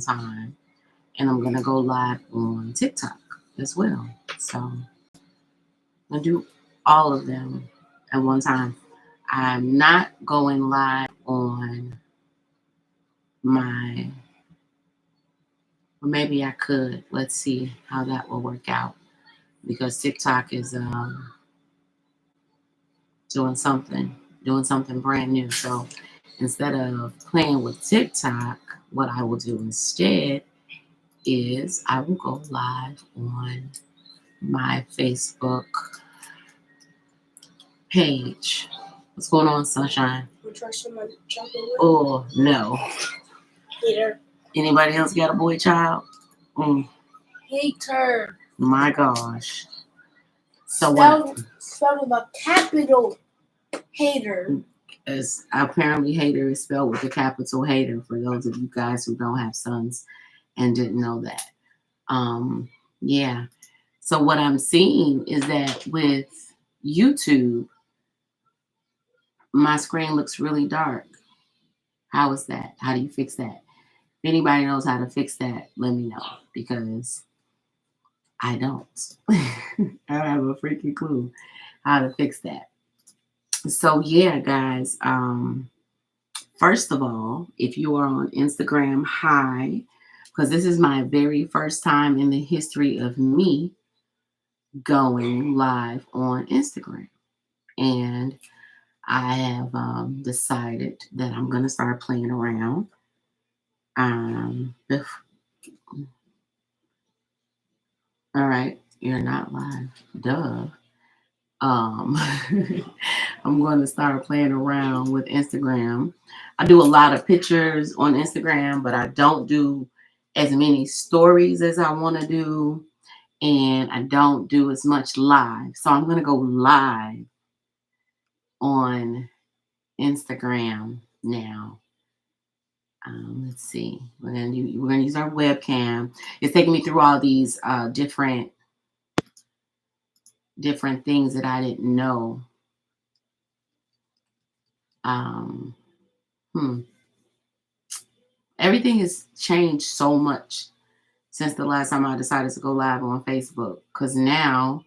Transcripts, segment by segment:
one time. And I'm going to go live on TikTok as well. So I'm going to do all of them at one time. I'm not going live on my, or maybe I could. Let's see how that will work out. Because TikTok is doing something brand new. So instead of playing with TikTok, what I will do instead is I will go live on my Facebook page. What's going on, Sunshine? Oh, no. Hater. Anybody else got a boy child? Hater. My gosh. So spelled with a capital hater. As apparently hater is spelled with a capital hater for those of you guys who don't have sons and didn't know that. Yeah. So what I'm seeing is that with YouTube, my screen looks really dark. How is that? How do you fix that? If anybody knows how to fix that, let me know, because I don't. I don't have a freaking clue how to fix that. So yeah, guys. First of all, if you are on Instagram, hi, because this is my very first time in the history of me going live on Instagram. And I have decided that I'm going to start playing around. All right, you're not live. Duh. I'm going to start playing around with Instagram. I do a lot of pictures on Instagram, but I don't do as many stories as I want to do. And I don't do as much live. So I'm going to go live on Instagram now. Let's see. We're gonna use our webcam. It's taking me through all these different things that I didn't know. Everything has changed so much since the last time I decided to go live on Facebook, because now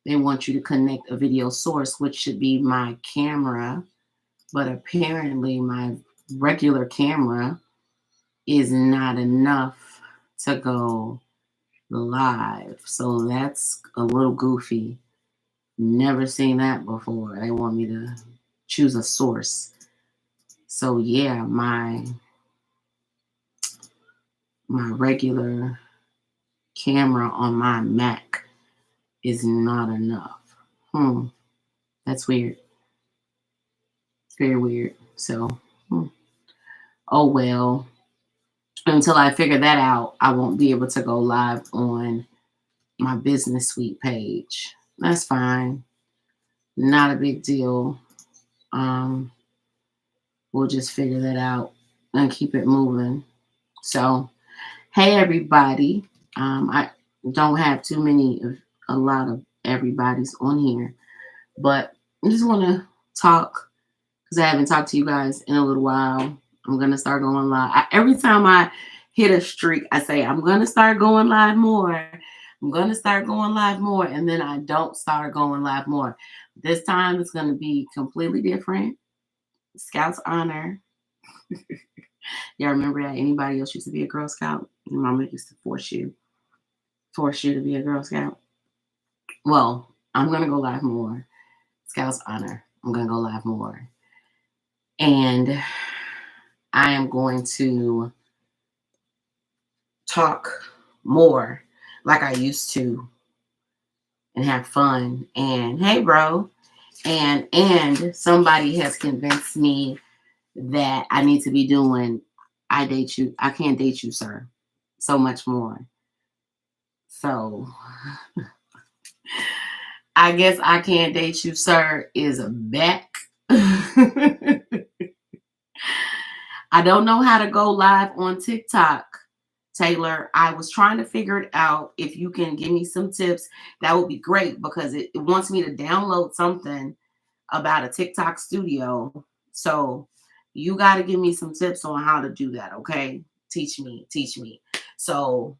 they want you to connect a video source, which should be my camera, but apparently my regular camera is not enough to go live. So that's a little goofy. Never seen that before. They want me to choose a source. So yeah, my regular camera on my Mac is not enough. That's weird. It's very weird. So, oh well. Until I figure that out, I won't be able to go live on my business suite page. That's fine. Not a big deal. We'll just figure that out and keep it moving. So, hey everybody. I don't have a lot of everybody's on here, but I just want to talk because I haven't talked to you guys in a little while. I'm going to start going live. Every time I hit a streak, I say, I'm going to start going live more. I'm going to start going live more. And then I don't start going live more. This time it's going to be completely different. Scouts honor. Y'all remember that? Anybody else used to be a Girl Scout? Your mama used to force you to be a Girl Scout. Well, I'm going to go live more. Scouts honor. I'm going to go live more. And I am going to talk more like I used to and have fun. And hey, bro. And somebody has convinced me that I need to be doing I date you. I can't date you, sir. So much more. So I guess I can't date you, sir, is back. I don't know how to go live on TikTok, Taylor. I was trying to figure it out. If you can give me some tips, that would be great, because it wants me to download something about a TikTok studio. So you got to give me some tips on how to do that, okay? Teach me, teach me. So,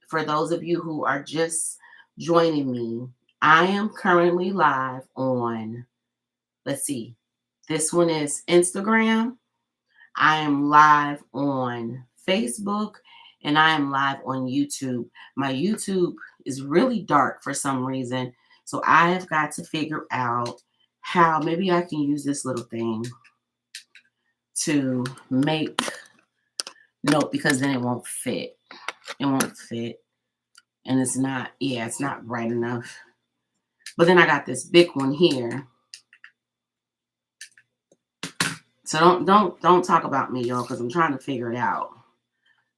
for those of you who are just joining me, I am currently live on, let's see, this one is Instagram. I am live on Facebook, and I am live on YouTube. My YouTube is really dark for some reason. So I have got to figure out how maybe I can use this little thing to make note, because then it won't fit. It won't fit. And it's not, yeah, it's not bright enough. But then I got this big one here. So don't talk about me, y'all, because I'm trying to figure it out.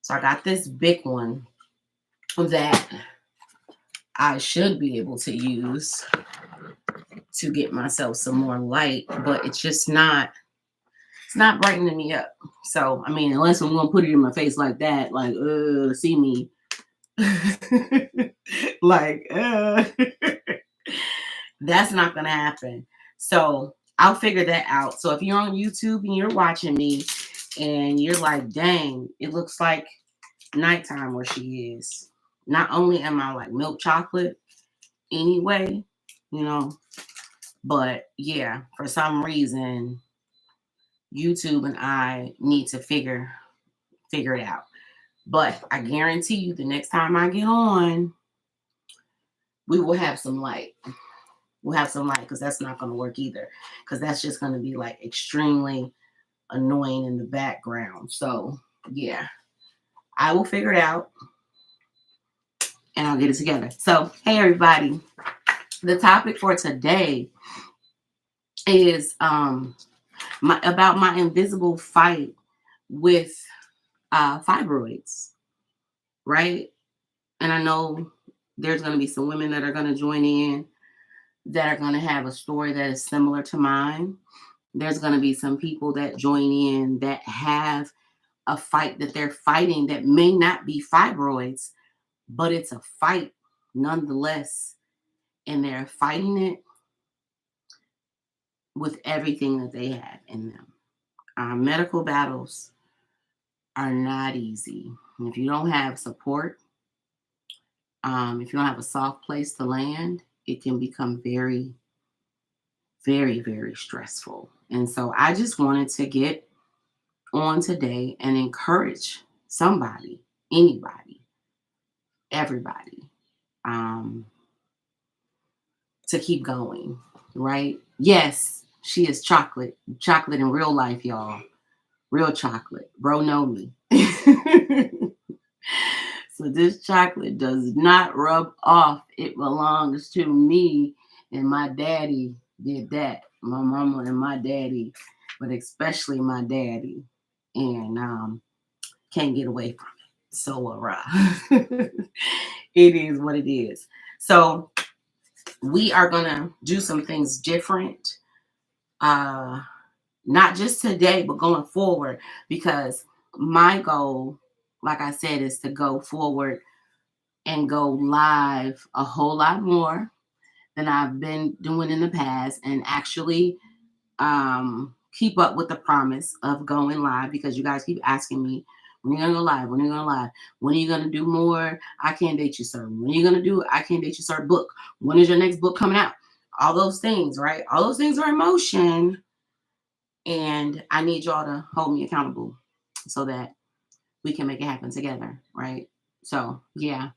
So I got this big one that I should be able to use to get myself some more light, but it's not brightening me up. So, I mean, unless I'm going to put it in my face like that, like, see me. like, that's not going to happen. So, I'll figure that out. So, if you're on YouTube and you're watching me and you're like, dang, it looks like nighttime where she is. Not only am I like milk chocolate anyway, you know, but yeah, for some reason, YouTube and I need to figure it out. But I guarantee you, the next time I get on, we will have some light. We'll have some light, because that's not going to work either. Because that's just going to be like extremely annoying in the background. So yeah, I will figure it out and I'll get it together. So hey everybody, the topic for today is about my invisible fight with fibroids, right? And I know there's going to be some women that are going to join in that are going to have a story that is similar to mine. There's going to be some people that join in that have a fight that they're fighting that may not be fibroids, but it's a fight nonetheless. And they're fighting it with everything that they have in them. Medical battles are not easy. And if you don't have support, if you don't have a soft place to land, it can become very, very, very stressful. And so I just wanted to get on today and encourage somebody, anybody, everybody, to keep going, right? Yes, she is chocolate in real life, y'all. Real chocolate. Bro, know me. So this chocolate does not rub off. It belongs to me, and my daddy did that. My mama and my daddy, but especially my daddy, and can't get away from it. So it is what it is. So we are gonna do some things different, not just today, but going forward, because my goal, like I said, is to go forward and go live a whole lot more than I've been doing in the past, and actually keep up with the promise of going live, because you guys keep asking me, when are you gonna go live? When are you gonna live? When are you gonna do more I Can't Date You Sir? When are you gonna do I Can't Date You Sir book? When is your next book coming out? All those things, right? All those things are in motion, and I need y'all to hold me accountable so that we can make it happen together, right? So yeah,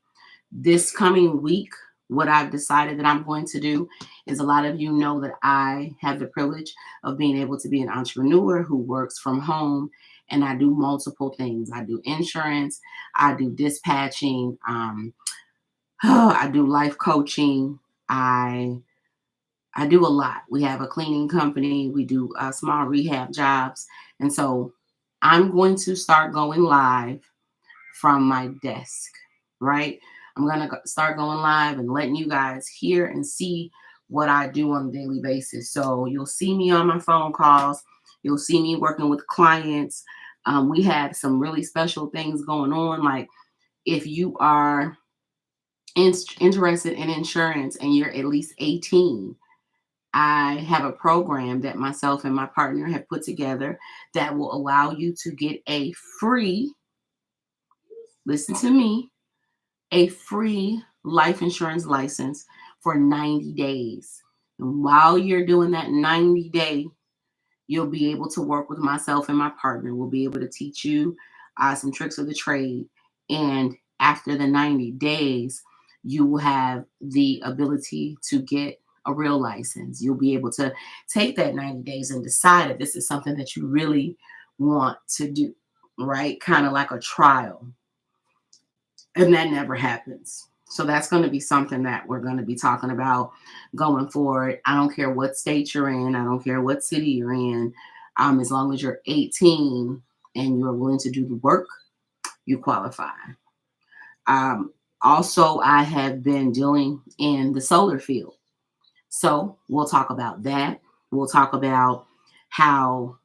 this coming week, what I've decided that I'm going to do is, a lot of you know that I have the privilege of being able to be an entrepreneur who works from home, and I do multiple things. I do insurance, I do dispatching, I do life coaching, I do a lot. We have a cleaning company, we do small rehab jobs, and so I'm going to start going live from my desk, right? I'm going to start going live and letting you guys hear and see what I do on a daily basis. So you'll see me on my phone calls. You'll see me working with clients. We have some really special things going on. Like, if you are interested in insurance and you're at least 18, I have a program that myself and my partner have put together that will allow you to get a free listen to me, a free life insurance license for 90 days. And while you're doing that 90-day, you'll be able to work with myself and my partner. We'll be able to teach you some tricks of the trade. And after the 90 days, you will have the ability to get a real license. You'll be able to take that 90 days and decide if this is something that you really want to do, right? Kind of like a trial. And that never happens. So that's going to be something that we're going to be talking about going forward. I don't care what state you're in. I don't care what city you're in. As long as you're 18 and you're willing to do the work, you qualify. Um, Also, I have been dealing in the solar field. So we'll talk about that. We'll talk about how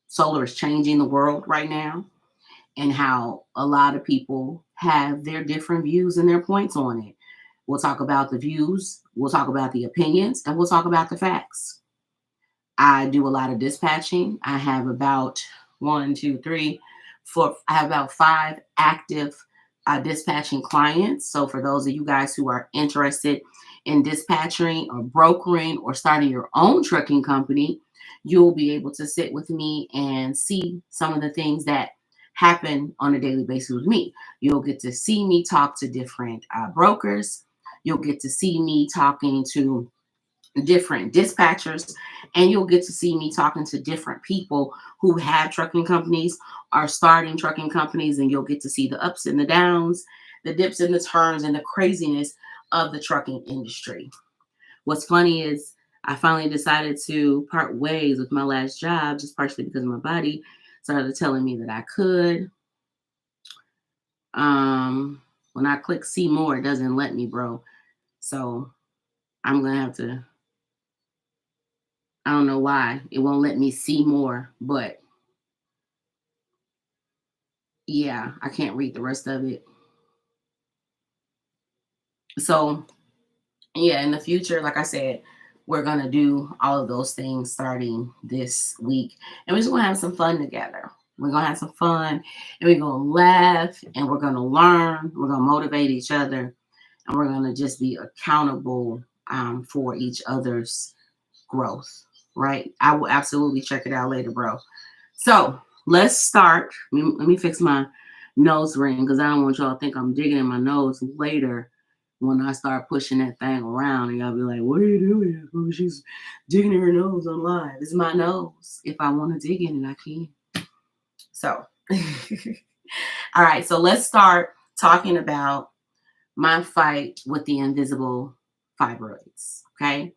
solar is changing the world right now, and how a lot of people have their different views and their points on it. We'll talk about the views, we'll talk about the opinions, and we'll talk about the facts. I do a lot of dispatching. I have about one, two, three, four, I have about 5 active dispatching clients. So for those of you guys who are interested in dispatching or brokering or starting your own trucking company, you'll be able to sit with me and see some of the things that happen on a daily basis with me. You'll get to see me talk to different brokers. You'll get to see me talking to different dispatchers, and you'll get to see me talking to different people who have trucking companies, are starting trucking companies, and you'll get to see the ups and the downs, the dips and the turns, and the craziness of the trucking industry. What's funny is I finally decided to part ways with my last job, just partially because my body started telling me that I could. When I click see more, it doesn't let me, bro. So I'm gonna have to, I don't know why it won't let me see more, but yeah, I can't read the rest of it. So yeah, in the future, like I said, we're gonna do all of those things starting this week, and we're just gonna have some fun together. We're gonna have some fun, and we're gonna laugh, and we're gonna learn. We're gonna motivate each other, and we're gonna just be accountable for each other's growth. Right? I will absolutely check it out later, bro. So let's start. Let me fix my nose ring because I don't want y'all to think I'm digging in my nose later when I start pushing that thing around, and y'all be like, "What are you doing? Oh, she's digging in her nose on live." It's my nose. If I want to dig in it, I can. So, all right. So let's start talking about my fight with the invisible fibroids. Okay.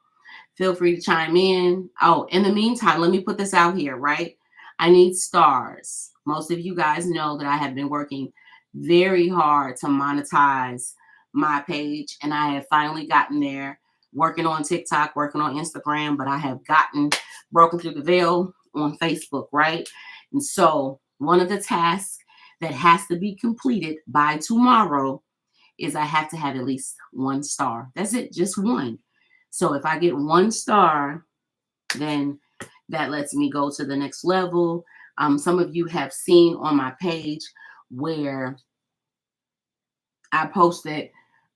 Feel free to chime in. Oh, in the meantime, let me put this out here, right? I need stars. Most of you guys know that I have been working very hard to monetize my page, and I have finally gotten there, working on TikTok, working on Instagram, but I have gotten broken through the veil on Facebook, right? And so one of the tasks that has to be completed by tomorrow is I have to have at least 1 star. That's it, just 1. So if I get 1 star, then that lets me go to the next level. Some of you have seen on my page where I posted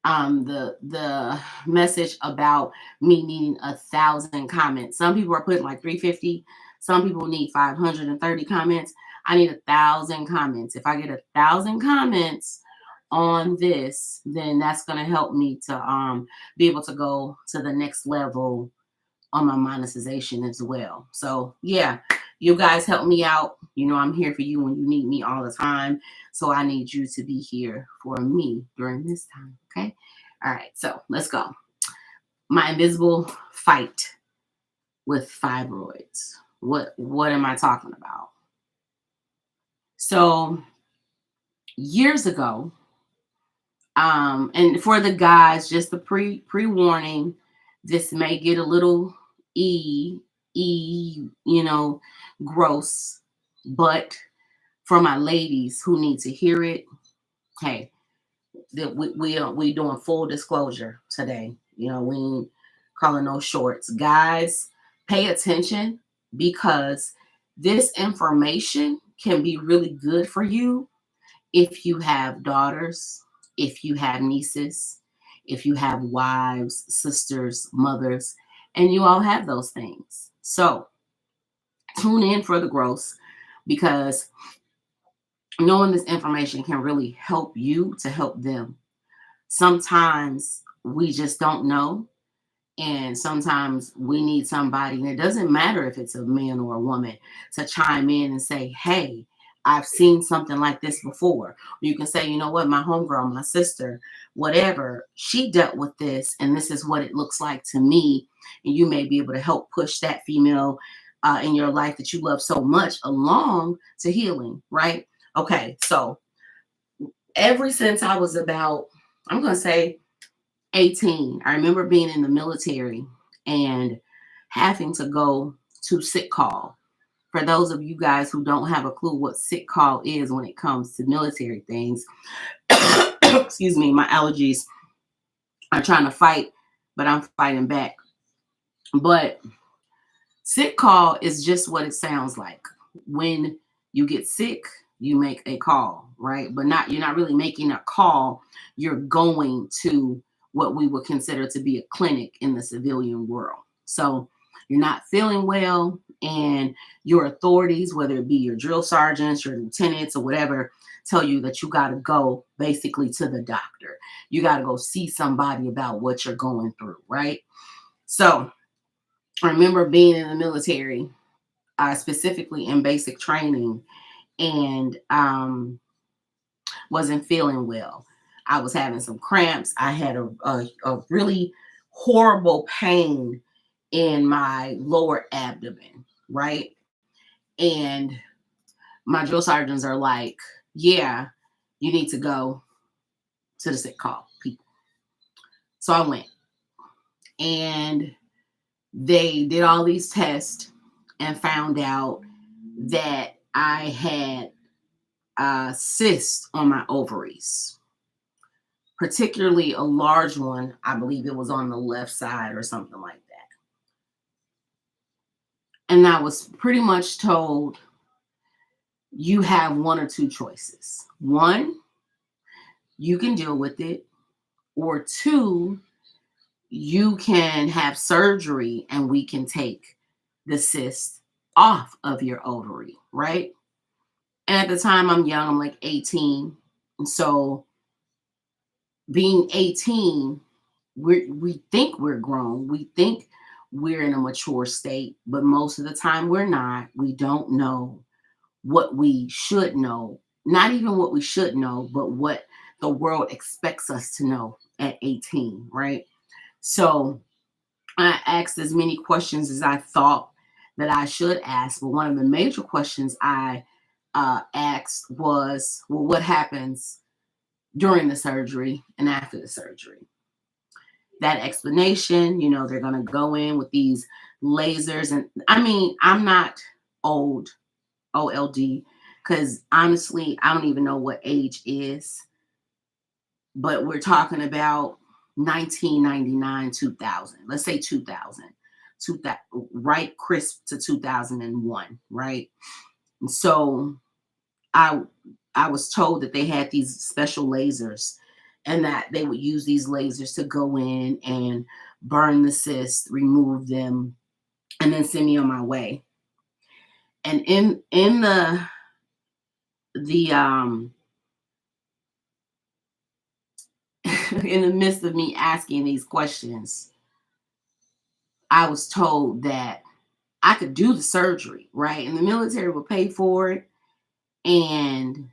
the message about me needing 1,000 comments. Some people are putting like 350. Some people need 530 comments. I need 1,000 comments. If I get 1,000 comments on this, then that's going to help me to be able to go to the next level on my monetization as well. So yeah, you guys help me out. You know, I'm here for you when you need me all the time. So I need you to be here for me during this time. Okay. All right. So let's go. My invisible fight with fibroids. What am I talking about? So years ago, and for the guys, just the pre-warning, this may get a little you know, gross, but for my ladies who need to hear it, hey, that we doing full disclosure today. You know, we ain't calling no shorts. Guys, pay attention, because this information can be really good for you if you have daughters, if you have nieces, if you have wives, sisters, mothers, and you all have those things. So tune in for the growth, because knowing this information can really help you to help them. Sometimes we just don't know. And sometimes we need somebody, and it doesn't matter if it's a man or a woman, to chime in and say, hey, I've seen something like this before. Or you can say, you know what, my homegirl, my sister, whatever, she dealt with this, and this is what it looks like to me. And you may be able to help push that female in your life that you love so much along to healing, right? Okay, so ever since I was about, I'm going to say 18, I remember being in the military and having to go to sick call. For those of you guys who don't have a clue what sick call is when it comes to military things, excuse me, my allergies are trying to fight, but I'm fighting back. But sick call is just what it sounds like. When you get sick, you make a call, right? But not, you're not really making a call. You're going to what we would consider to be a clinic in the civilian world. So you're not feeling well, and your authorities, whether it be your drill sergeants, your lieutenants, or whatever, tell you that you got to go basically to the doctor. You got to go see somebody about what you're going through, right? So I remember being in the military, specifically in basic training, and wasn't feeling well. I was having some cramps. I had a really horrible pain in my lower abdomen, right? And my drill sergeants are like, yeah, you need to go to the sick call people. So I went, and they did all these tests and found out that I had a cyst on my ovaries, particularly a large one. I believe it was on the left side or something like that. And I was pretty much told, you have one or two choices. One, you can deal with it, or two, you can have surgery and we can take the cyst off of your ovary, right? And at the time, I'm young, I'm like 18. And so being 18, we think we're grown. We think we're in a mature state, but most of the time we're not. We don't know what we should know. Not even what we should know, but what the world expects us to know at 18, right? So I asked as many questions as I thought that I should ask. But one of the major questions I asked was, well, what happens during the surgery and after the surgery? That explanation, they're going to go in with these lasers. And I mean, I'm not old, OLD, because honestly, I don't even know what age is, but we're talking about 1999, 2000. Let's say 2000, right crisp to 2001, right? And so I I was told that they had these special lasers, and that they would use these lasers to go in and burn the cysts, remove them, and then send me on my way. And in the in the midst of me asking these questions, I was told that I could do the surgery, right? And the military would pay for it. And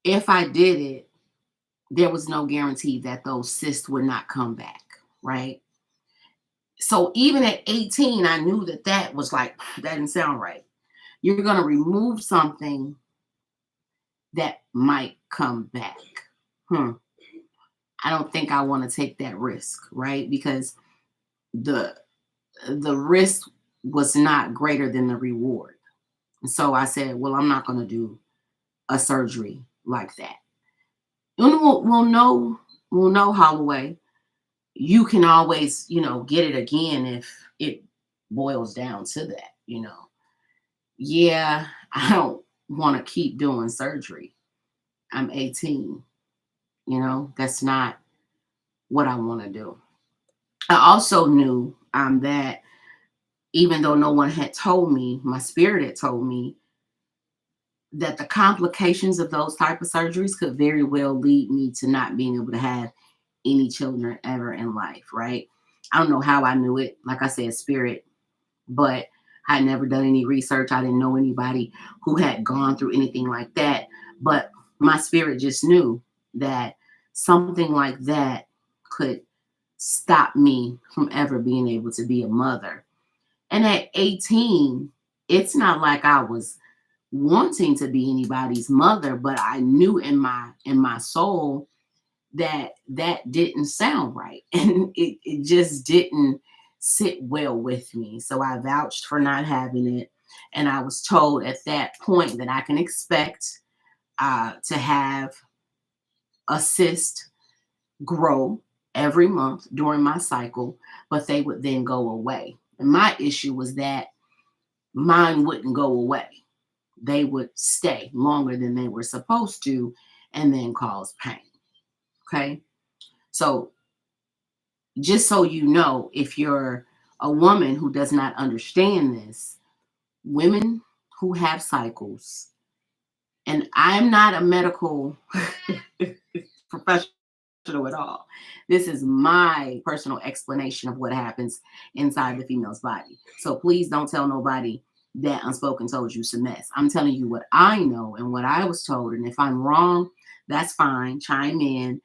if I did it, there was no guarantee that those cysts would not come back, right? So even at 18, I knew that was like, that didn't sound right. You're going to remove something that might come back. I don't think I want to take that risk, right? Because the risk was not greater than the reward. And so I said, well, I'm not going to do a surgery like that. And we'll know, Holloway. You can always, get it again if it boils down to that, Yeah, I don't want to keep doing surgery. I'm 18. That's not what I want to do. I also knew that even though no one had told me, my spirit had told me that the complications of those type of surgeries could very well lead me to not being able to have any children ever in life, right? I don't know how I knew it. Like I said, spirit, but I had never done any research. I didn't know anybody who had gone through anything like that. But my spirit just knew that something like that could stop me from ever being able to be a mother. And at 18, it's not like I was wanting to be anybody's mother, but I knew in my soul that that didn't sound right. And it just didn't sit well with me. So I vouched for not having it. And I was told at that point that I can expect to have a cyst grow every month during my cycle, but they would then go away. And my issue was that mine wouldn't go away. They would stay longer than they were supposed to and then cause pain. Okay. So, just so you know, if you're a woman who does not understand this, women who have cycles, and I'm not a medical professional at all. This is my personal explanation of what happens inside the female's body. So please don't tell nobody that Unspoken told you some mess. I'm telling you what I know and what I was told. And if I'm wrong, that's fine. Chime in,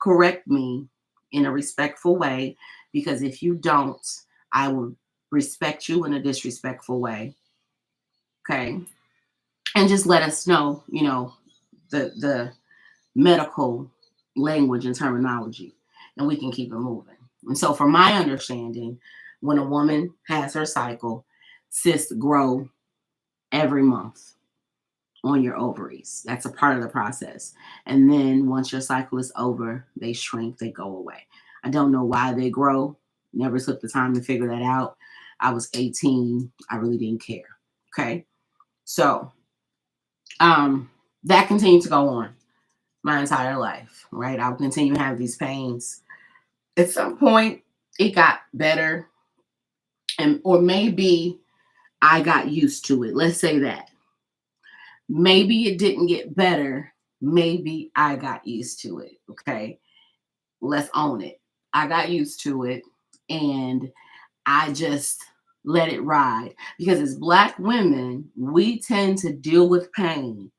correct me in a respectful way. Because if you don't, I will respect you in a disrespectful way. Okay. And just let us know, the medical language and terminology, and we can keep it moving. And so, from my understanding, when a woman has her cycle, cysts grow every month on your ovaries. That's a part of the process. And then once your cycle is over, they shrink, they go away. I don't know why they grow. Never took the time to figure that out. I was 18. I really didn't care. Okay. So, that continued to go on my entire life, right? I would continue to have these pains. At some point, it got better, or maybe I got used to it. Let's say that. Maybe it didn't get better. Maybe I got used to it. Okay. Let's own it. I got used to it and I just let it ride because as Black women, we tend to deal with pain.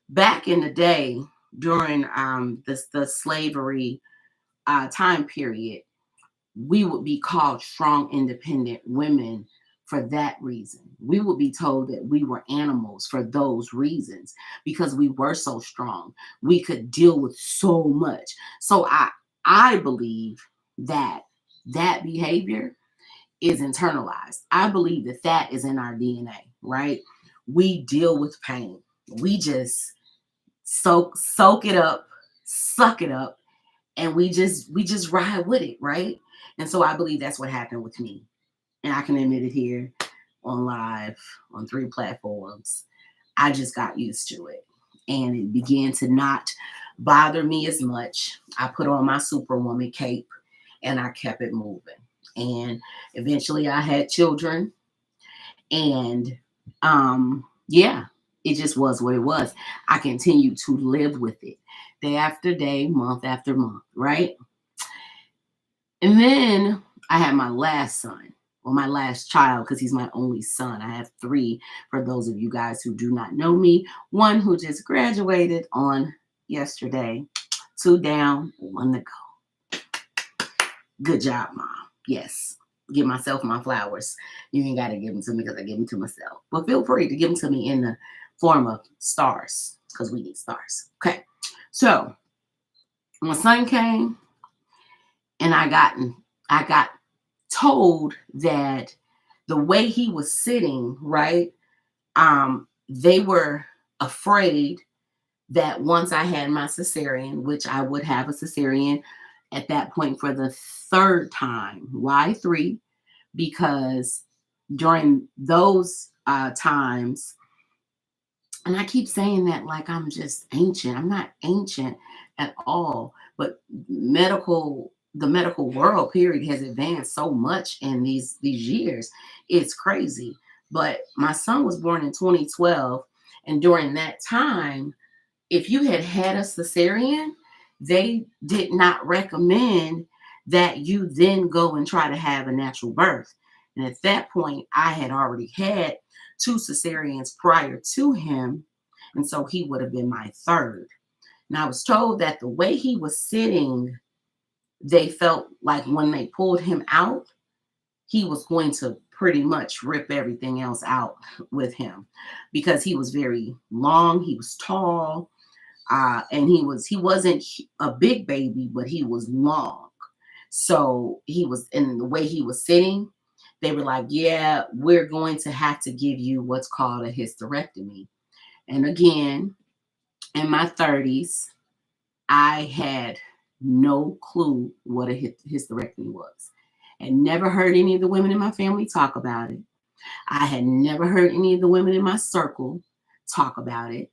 Back in the day, during the slavery time period, we would be called strong, independent women for that reason. We would be told that we were animals for those reasons because we were so strong. We could deal with so much. So I believe that that behavior is internalized. I believe that that is in our DNA, right? We deal with pain. We just soak it up, suck it up, and we just ride with it, right? And so I believe that's what happened with me. And I can admit it here on live on 3 platforms. I just got used to it. And it began to not bother me as much. I put on my superwoman cape and I kept it moving. And eventually I had children. And yeah, it just was what it was. I continued to live with it day after day, month after month, right? And then I had my last son, or my last child, because he's my only son. I have 3 for those of you guys who do not know me. 1 who just graduated on yesterday, 2 down, 1 to go. Good job, Mom. Yes. Give myself my flowers. You ain't got to give them to me because I give them to myself. But feel free to give them to me in the form of stars because we need stars. Okay. So my son came and I got told that the way he was sitting, right, they were afraid that once I had my cesarean, which I would have a cesarean at that point for the 3rd time. Why 3? Because during those times, And I keep saying that like I'm just ancient. I'm not ancient at all. But the medical world period has advanced so much in these years. It's crazy. But my son was born in 2012, and during that time, if you had had a cesarean, they did not recommend that you then go and try to have a natural birth. And at that point, I had already had two cesareans prior to him. And so he would have been my third. And I was told that the way he was sitting, they felt like when they pulled him out, he was going to pretty much rip everything else out with him because he was very long, he was tall, and he wasn't a big baby, but he was long. So he was, in the way he was sitting, they were like, yeah, we're going to have to give you what's called a hysterectomy. And again, in my 30s, I had no clue what a hysterectomy was, and never heard any of the women in my family talk about it. I had never heard any of the women in my circle talk about it.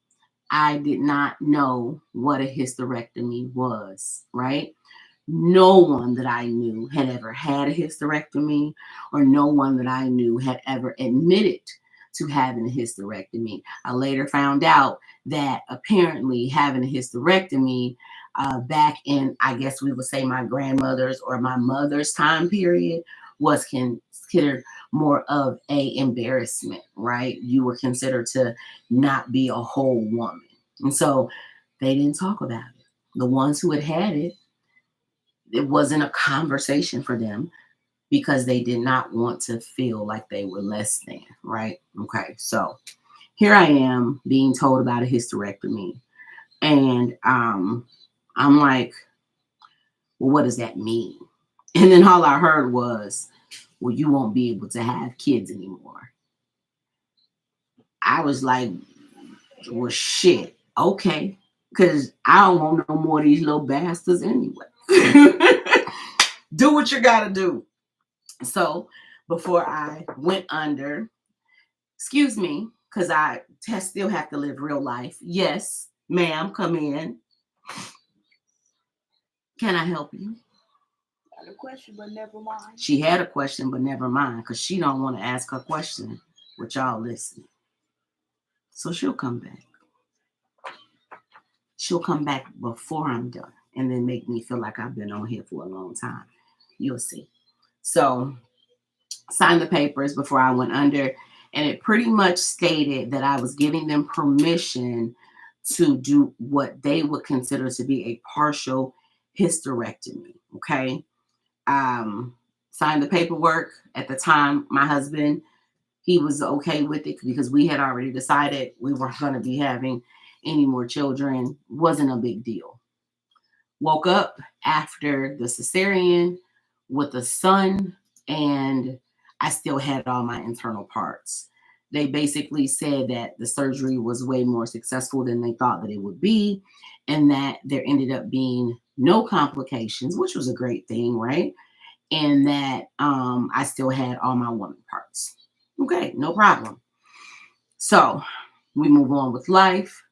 I did not know what a hysterectomy was, right? No one that I knew had ever had a hysterectomy, or no one that I knew had ever admitted to having a hysterectomy. I later found out that apparently having a hysterectomy back in, I guess we would say, my grandmother's or my mother's time period was considered more of a embarrassment, right? You were considered to not be a whole woman. And so they didn't talk about it. The ones who had it, it wasn't a conversation for them because they did not want to feel like they were less than, right? Okay, so here I am being told about a hysterectomy. And I'm like, well, what does that mean? And then all I heard was, well, you won't be able to have kids anymore. I was like, well, shit, okay, because I don't want no more of these little bastards anyway. Do what you gotta do. So before I went under, excuse me, because still have to live real life. Yes, ma'am, come in. Can I help you? Got a question, but never mind. She had a question, but never mind, because she don't want to ask her question with y'all listening. So she'll come back. She'll come back before I'm done and then make me feel like I've been on here for a long time. You'll see. So signed the papers before I went under, and it pretty much stated that I was giving them permission to do what they would consider to be a partial hysterectomy. Okay. Signed the paperwork. At the time, my husband, he was okay with it because we had already decided we weren't going to be having any more children. Wasn't a big deal. Woke up after the cesarean with a son, and I still had all my internal parts. They basically said that the surgery was way more successful than they thought that it would be, and that there ended up being no complications, which was a great thing, right? And that I still had all my woman parts. Okay, no problem. So we move on with life.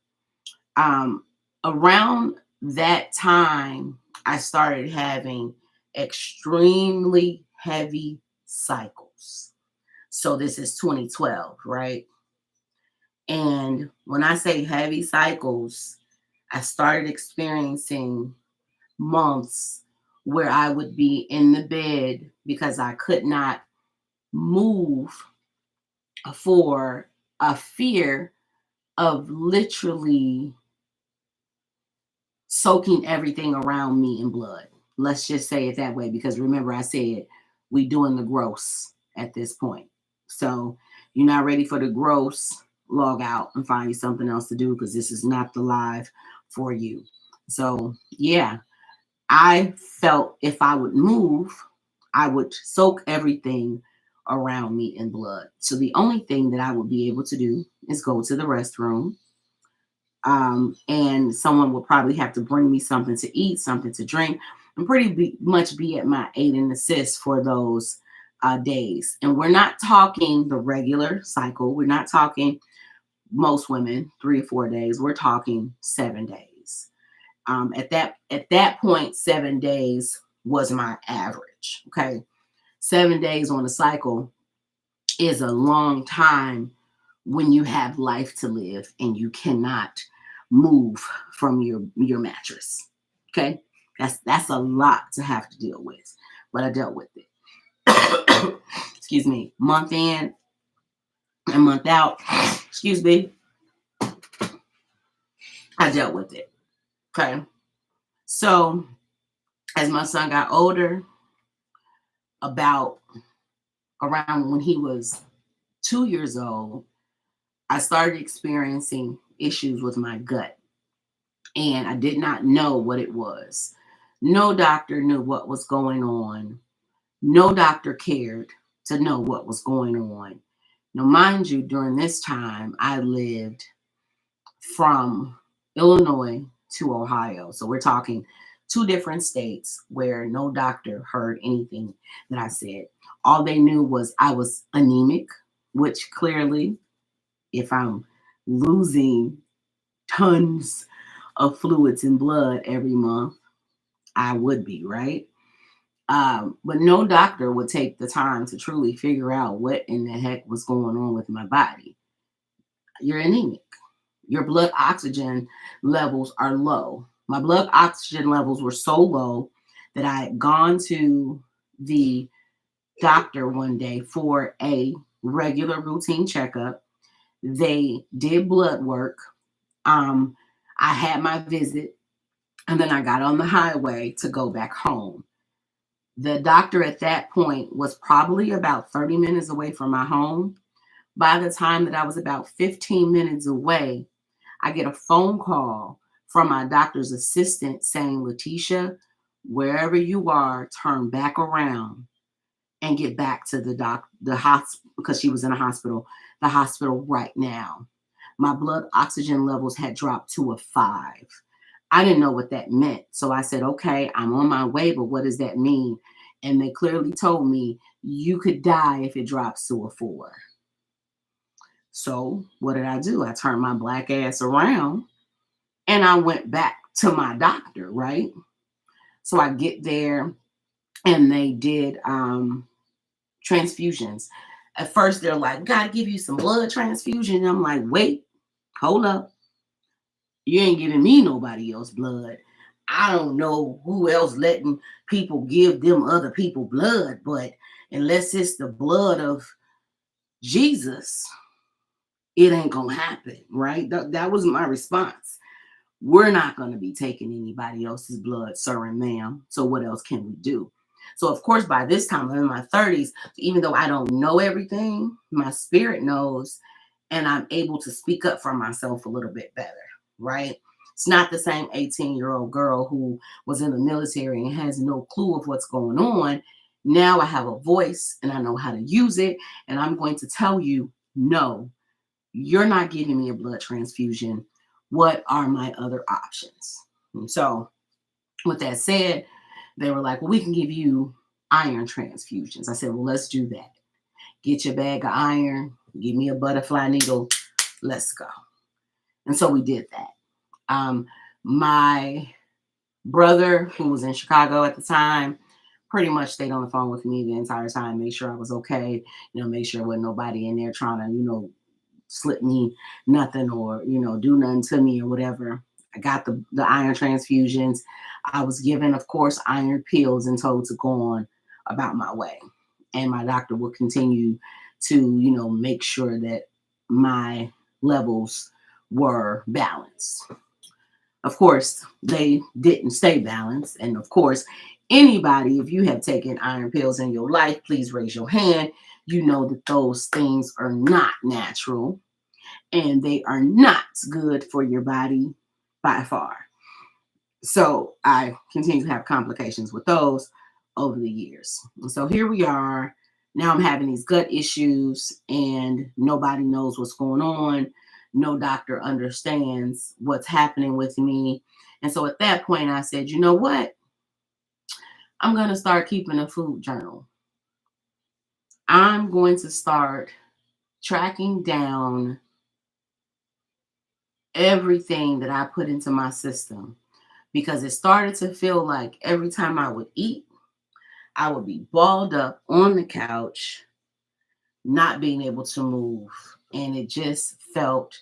Around that time, I started having extremely heavy cycles. So this is 2012, right? And when I say heavy cycles, I started experiencing months where I would be in the bed because I could not move for a fear of literally soaking everything around me in blood. Let's just say it that way, because remember I said we doing the gross at this point. So you're not ready for the gross, log out and find you something else to do, because this is not the live for you. So yeah, I felt if I would move, I would soak everything around me in blood. So the only thing that I would be able to do is go to the restroom, and someone will probably have to bring me something to eat, something to drink, and much be at my aid and assist for those days. And we're not talking the regular cycle. We're not talking most women 3 or 4 days. We're talking 7 days. At that point, 7 days was my average. Okay, 7 days on a cycle is a long time when you have life to live and you cannot move from your mattress. Okay, that's a lot to have to deal with, but I dealt with it. Excuse me. Month in and month out. Excuse me. I dealt with it. Okay, so as my son got older, about around when he was 2 years old, I started experiencing issues with my gut, and I did not know what it was. No doctor knew what was going on. No doctor cared to know what was going on. Now, mind you, during this time, I lived from Illinois to Ohio. So we're talking two different states where no doctor heard anything that I said. All they knew was I was anemic, which clearly, if I'm losing tons of fluids in blood every month, I would be, right? But no doctor would take the time to truly figure out what in the heck was going on with my body. You're anemic. Your blood oxygen levels are low. My blood oxygen levels were so low that I had gone to the doctor one day for a regular routine checkup. They did blood work. Um, I had my visit, and then I got on the highway to go back home. The doctor at that point was probably about 30 minutes away from my home. By the time that I was about 15 minutes away, I get a phone call from my doctor's assistant saying, Letitia, wherever you are, turn back around and get back to the hospital, because she was in a hospital, the hospital right now. My blood oxygen levels had dropped to a 5. I didn't know what that meant. So I said, okay, I'm on my way, but what does that mean? And they clearly told me you could die if it drops to a 4. So what did I do? I turned my black ass around and I went back to my doctor, right? So I get there and they did transfusions. At first, they're like, gotta give you some blood transfusion. And I'm like, wait, hold up. You ain't giving me nobody else blood. I don't know who else letting people give them other people blood, but unless it's the blood of Jesus, it ain't gonna happen, right? That was my response. We're not going to be taking anybody else's blood, sir and ma'am. So what else can we do? So of course, by this time I'm in my 30s, even though I don't know everything, my spirit knows, and I'm able to speak up for myself a little bit better, right? It's not the same 18-year-old girl who was in the military and has no clue of what's going on. Now I have a voice and I know how to use it, and I'm going to tell you, no, you're not giving me a blood transfusion. What are my other options? And so, with that said, they were like, well, we can give you iron transfusions. I said, well, let's do that. Get your bag of iron, give me a butterfly needle, let's go. And so we did that. My brother, who was in Chicago at the time, pretty much stayed on the phone with me the entire time, made sure I was okay, make sure there wasn't nobody in there trying to, slip me nothing or do nothing to me or whatever. I got the iron transfusions. I was given, of course, iron pills and told to go on about my way, and my doctor will continue to make sure that my levels were balanced. Of course, they didn't stay balanced, and of course, anybody, if you have taken iron pills in your life, please raise your hand. You know that those things are not natural and they are not good for your body by far. So I continue to have complications with those over the years. And so here we are. Now I'm having these gut issues and nobody knows what's going on. No doctor understands what's happening with me. And so at that point, I said, you know what? I'm going to start keeping a food journal. I'm going to start tracking down everything that I put into my system, because it started to feel like every time I would eat, I would be balled up on the couch, not being able to move. And it just felt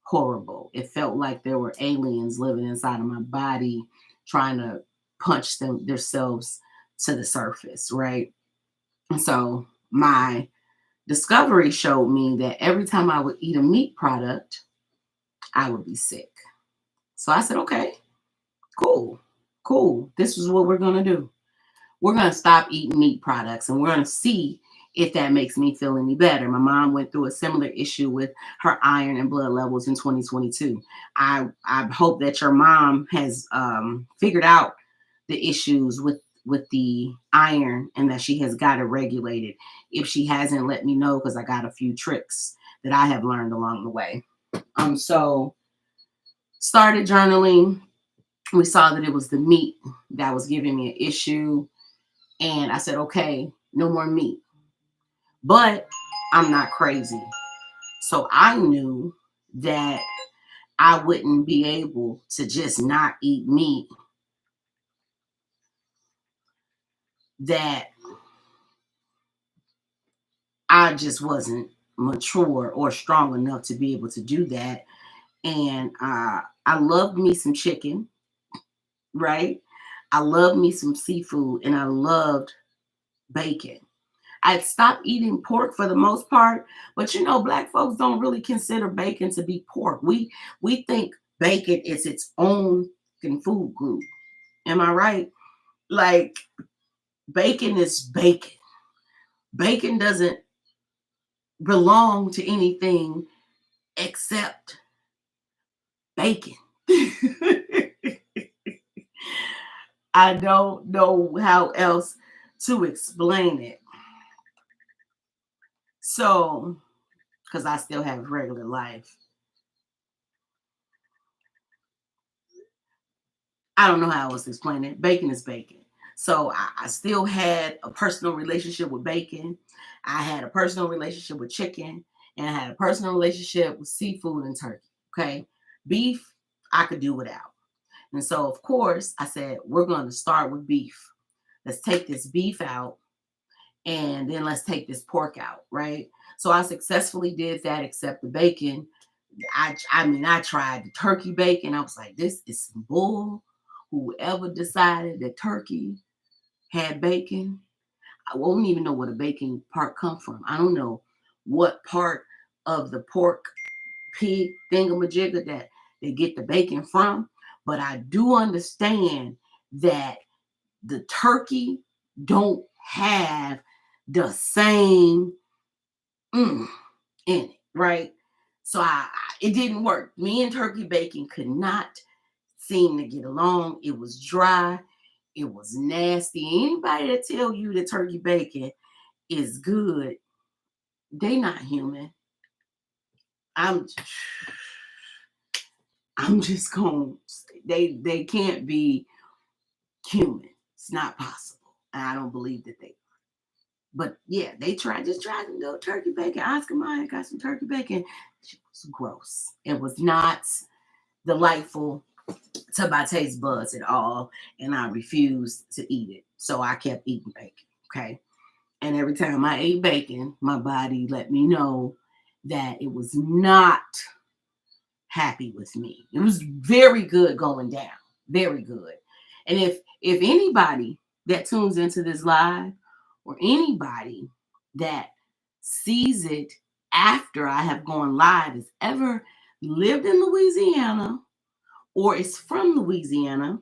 horrible. It felt like there were aliens living inside of my body trying to punch themselves to the surface, right? And so my discovery showed me that every time I would eat a meat product, I would be sick. So I said, okay, cool, cool. This is what we're going to do. We're going to stop eating meat products and we're going to see if that makes me feel any better. My mom went through a similar issue with her iron and blood levels in 2022. I hope that your mom has figured out the issues with the iron and that she has got it regulated. If she hasn't, let me know, because I got a few tricks that I have learned along the way. So started journaling. We saw that it was the meat that was giving me an issue. And I said, okay, no more meat. But I'm not crazy. So I knew that I wouldn't be able to just not eat meat, that I just wasn't mature or strong enough to be able to do that. And I loved me some chicken, right? I loved me some seafood and I loved bacon. I stopped eating pork for the most part, but Black folks don't really consider bacon to be pork. We think bacon is its own food group. Am I right? Like, bacon is bacon. Bacon doesn't belong to anything except bacon. I don't know how else to explain it. So, because I still have regular life, I don't know how else to explain it. Bacon is bacon. So I still had a personal relationship with bacon. I had a personal relationship with chicken, and I had a personal relationship with seafood and turkey. Okay. Beef, I could do without. And so, of course, I said, we're going to start with beef. Let's take this beef out and then let's take this pork out, right? So I successfully did that, except the bacon. I tried the turkey bacon. I was like, this is some bull. Whoever decided that turkey had bacon, I won't even know where the bacon part come from. I don't know what part of the pork pig thingamajigger that they get the bacon from, but I do understand that the turkey don't have the same in it, right? So it didn't work. Me and turkey bacon could not seem to get along. It was dry. It was nasty. Anybody that tell you that turkey bacon is good, they not human. I'm just going. They can't be human. It's not possible. And I don't believe that they. But yeah, they tried to do turkey bacon. Oscar Mayer got some turkey bacon. It was gross. It was not delightful to my taste buds at all, and I refused to eat it. So I kept eating bacon. Okay. And every time I ate bacon, my body let me know that it was not happy with me. It was very good going down. Very good. And if anybody that tunes into this live, or anybody that sees it after I have gone live, has ever lived in Louisiana or is from Louisiana,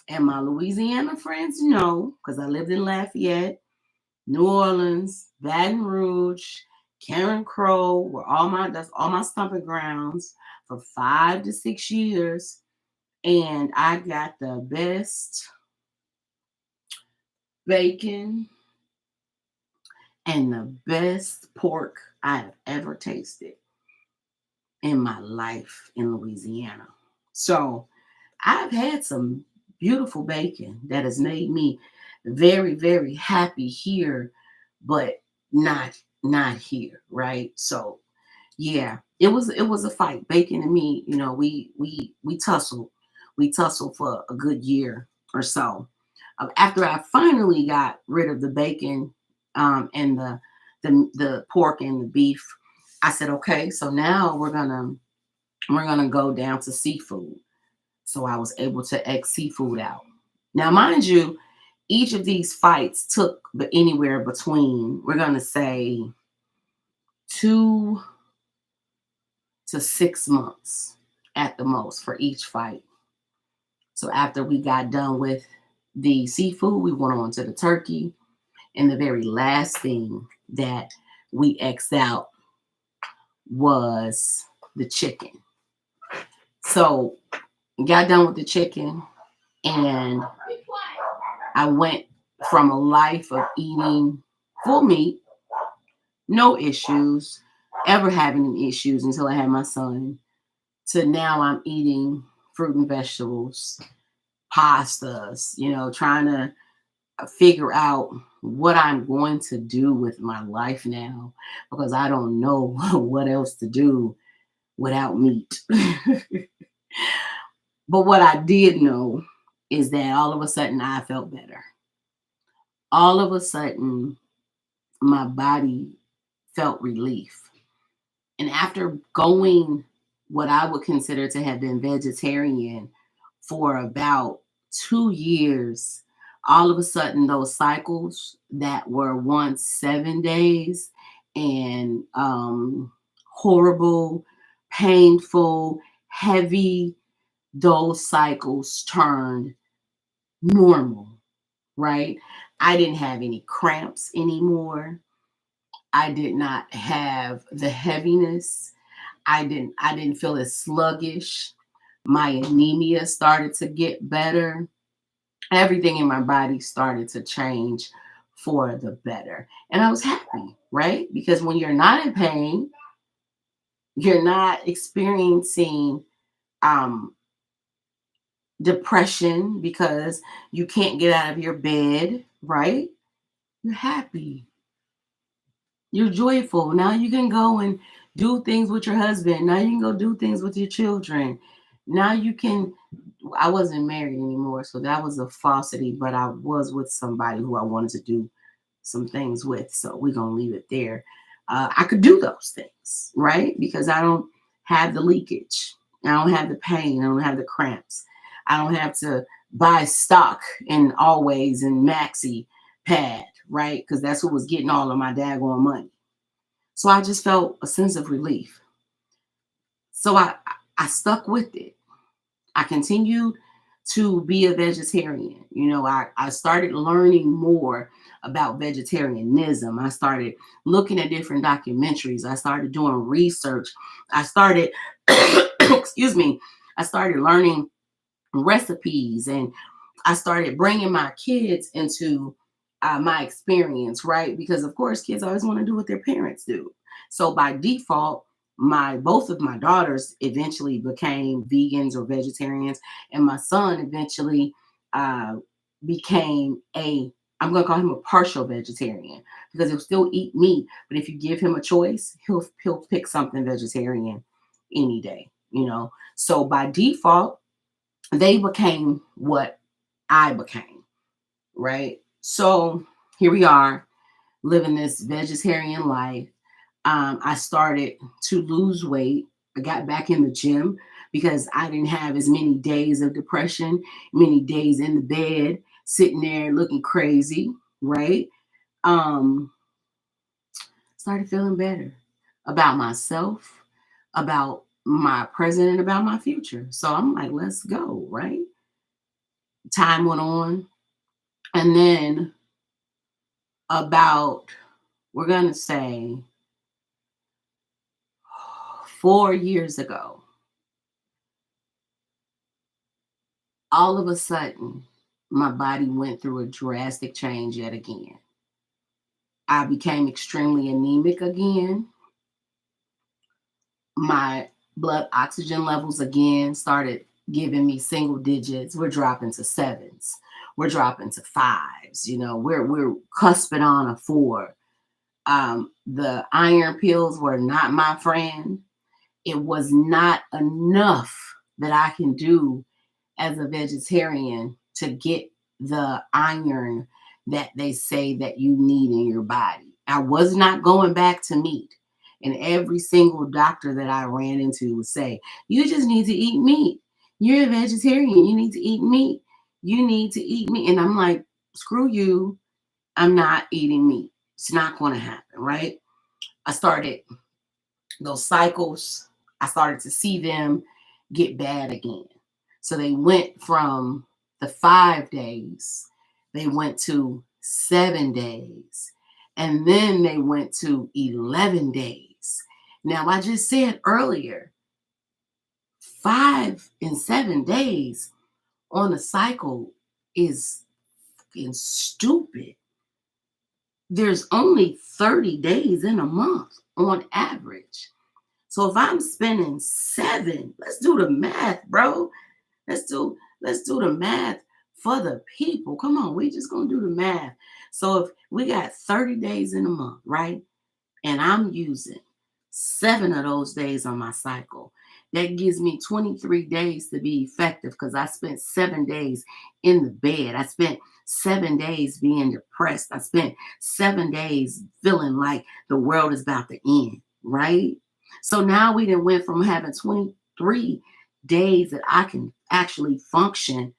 and my Louisiana friends know, because I lived in Lafayette, New Orleans, Baton Rouge, Karen Crow, were that's all my stomping grounds for 5 to 6 years. And I got the best bacon and the best pork I have ever tasted in my life in Louisiana. So I've had some beautiful bacon that has made me very, very happy here, but not here, right? So yeah, it was a fight. Bacon and me, we tussled. We tussled for a good year or so. After I finally got rid of the bacon, and the pork and the beef, I said, okay, so now we're gonna go down to seafood. So I was able to X seafood out. Now, mind you, each of these fights took anywhere between, we're gonna say, 2 to 6 months at the most for each fight. So after we got done with the seafood, we went on to the turkey. And the very last thing that we X'd out was the chicken. So got done with the chicken, and I went from a life of eating full meat, no issues, ever having any issues until I had my son, to now I'm eating fruit and vegetables, pastas, trying to figure out what I'm going to do with my life now, because I don't know what else to do without meat. But what I did know is that all of a sudden I felt better. All of a sudden, my body felt relief. And after going what I would consider to have been vegetarian for about 2 years, all of a sudden those cycles that were once 7 days and horrible, painful, heavy, those cycles turned normal, right? I didn't have any cramps anymore. I did not have the heaviness. I didn't feel as sluggish. My anemia started to get better. Everything in my body started to change for the better. And I was happy, right? Because when you're not in pain, you're not experiencing um, depression because you can't get out of your bed, right? You're happy. You're joyful. Now you can go and do things with your husband. Now you can go do things with your children. Now you can. I wasn't married anymore, so that was a falsity, but I was with somebody who I wanted to do some things with. So we're going to leave it there. I could do those things, right? Because I don't have the leakage. I don't have the pain. I don't have the cramps. I don't have to buy stock in Always and Maxi Pad, right? Because that's who was getting all of my daggone money. So I just felt a sense of relief. So I stuck with it. I continued to be a vegetarian. I started learning more about vegetarianism. I started looking at different documentaries. I started doing research. I started, excuse me, I started learning recipes, and I started bringing my kids into my experience, right? Because of course, kids always want to do what their parents do. So by default, my both of my daughters eventually became vegans or vegetarians, and my son eventually uh, became I'm going to call him a partial vegetarian because he'll still eat meat, but if you give him a choice, he'll pick something vegetarian any day. So by default, they became what I became, right? So here we are living this vegetarian life. I started to lose weight. I got back in the gym because I didn't have as many days of depression, many days in the bed, sitting there looking crazy, right? Um, Started feeling better about myself, about my present, and about my future. So I'm like, let's go, right? Time went on. And then about, we're going to say 4 years ago, all of a sudden, my body went through a drastic change yet again. I became extremely anemic again. My blood oxygen levels again started giving me single digits. We're dropping to sevens. We're dropping to fives. We're cusping on a four. The iron pills were not my friend. it was not enough that I can do as a vegetarian to get the iron that they say that you need in your body. I was not going back to meat. And every single doctor that I ran into would say, you just need to eat meat. You're a vegetarian. You need to eat meat. You need to eat meat. And I'm like, screw you. I'm not eating meat. It's not going to happen, right? I started those cycles, I started to see them get bad again. So they went from the 5 days, they went to 7 days, and then they went to 11 days. Now, I just said earlier, 5 and 7 days on a cycle is fucking stupid. There's only 30 days in a month on average. So if I'm spending 7, let's do the math, bro. Let's do the math for the people. Come on, we just gonna do the math. So if we got 30 days in a month, right? And I'm using 7 of those days on my cycle, that gives me 23 days to be effective because I spent 7 days in the bed. I spent 7 days being depressed. I spent 7 days feeling like the world is about to end, right? So now we done went from having 23 days that I can actually function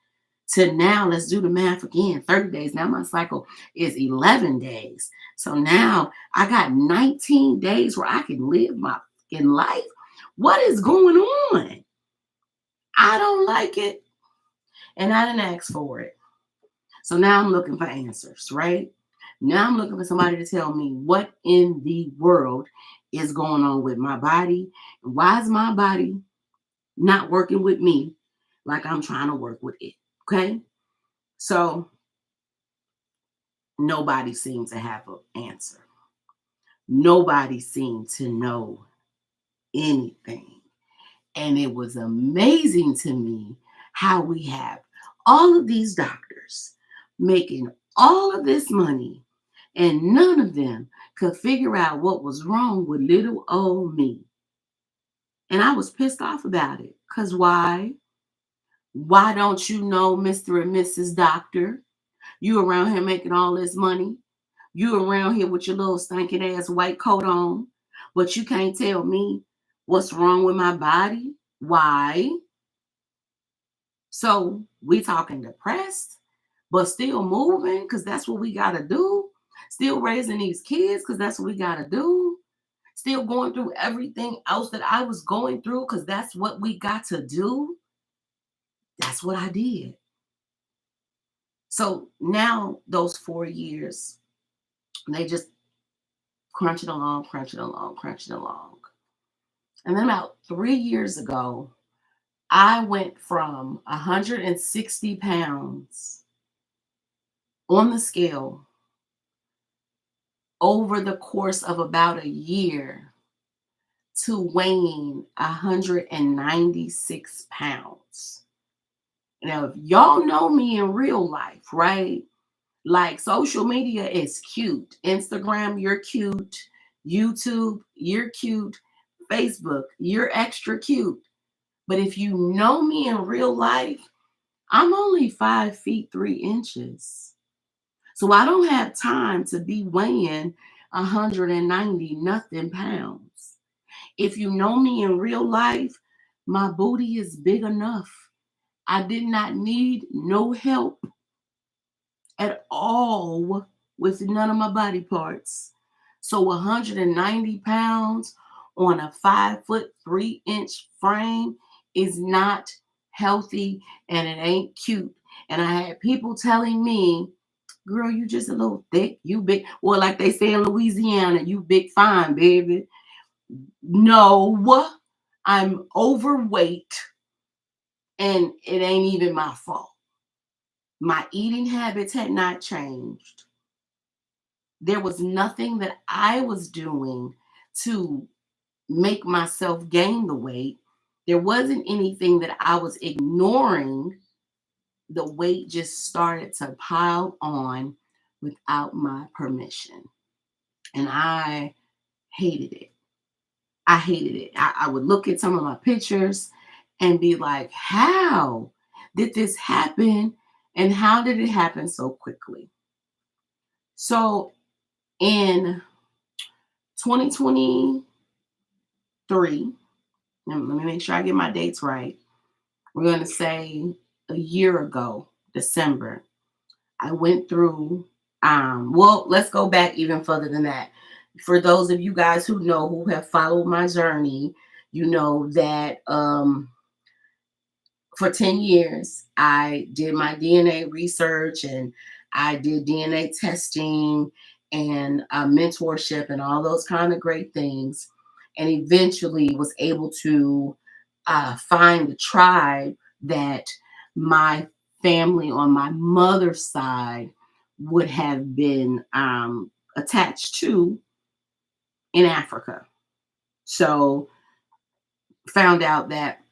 to now, let's do the math again, 30 days. Now my cycle is 11 days. So now I got 19 days where I can live my fucking life. What is going on? I don't like it. And I didn't ask for it. So now I'm looking for answers, right? Now I'm looking for somebody to tell me what in the world is going on with my body. Why is my body not working with me like I'm trying to work with it? Okay. So nobody seems to have an answer. Nobody seemed to know anything. And it was amazing to me how we have all of these doctors making all of this money, and none of them could figure out what was wrong with little old me. And I was pissed off about it. Because why? Why don't you know, Mr. and Mrs. Doctor? You around here making all this money. You around here with your little stinking ass white coat on, but you can't tell me what's wrong with my body. Why? So we talking depressed, but still moving because that's what we gotta do. Still raising these kids because that's what we gotta do. Still going through everything else that I was going through because that's what we got to do. That's what I did. So now those 4 years, they just crunching along, crunching along, crunching along. And then about 3 years ago, I went from 160 pounds on the scale over the course of about a year to weighing 196 pounds. Now, if y'all know me in real life, right? Like social media is cute. Instagram, you're cute. YouTube, you're cute. Facebook, you're extra cute. But if you know me in real life, I'm only 5 feet 3 inches. So I don't have time to be weighing 190 nothing pounds. If you know me in real life, my booty is big enough. I did not need no help at all with none of my body parts. So 190 pounds on a 5 foot 3 inch frame is not healthy and it ain't cute. And I had people telling me, girl, you just a little thick, you big. Well, like they say in Louisiana, you big fine, baby. No, I'm overweight and it ain't even my fault. My eating habits had not changed. There was nothing that I was doing to make myself gain the weight. There wasn't anything that I was ignoring. The weight just started to pile on without my permission. And I hated it. I hated it. I would look at some of my pictures and be like, how did this happen? And how did it happen so quickly? So in 2023, let me make sure I get my dates right. We're going to say a year ago, December, I went through, well, let's go back even further than that. For those of you guys who know, who have followed my journey, you know that for 10 years, I did my DNA research and I did DNA testing and mentorship and all those kind of great things. And eventually was able to find the tribe that my family on my mother's side would have been attached to in Africa. So found out that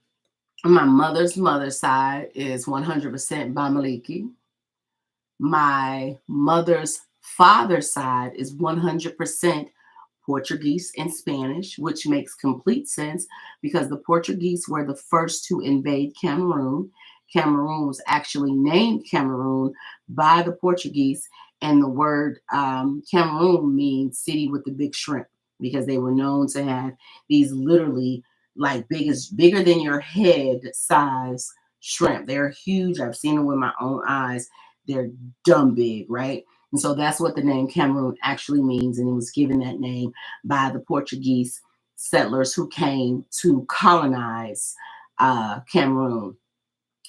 my mother's side is 100% Bamaliki. My mother's father's side is 100% Portuguese and Spanish, which makes complete sense because the Portuguese were the first to invade Cameroon. Cameroon was actually named Cameroon by the Portuguese, and the word Cameroon means city with the big shrimp because they were known to have these literally like bigger than your head size shrimp. They're huge. I've seen them with my own eyes. They're dumb big, right? And so that's what the name Cameroon actually means. And it was given that name by the Portuguese settlers who came to colonize Cameroon.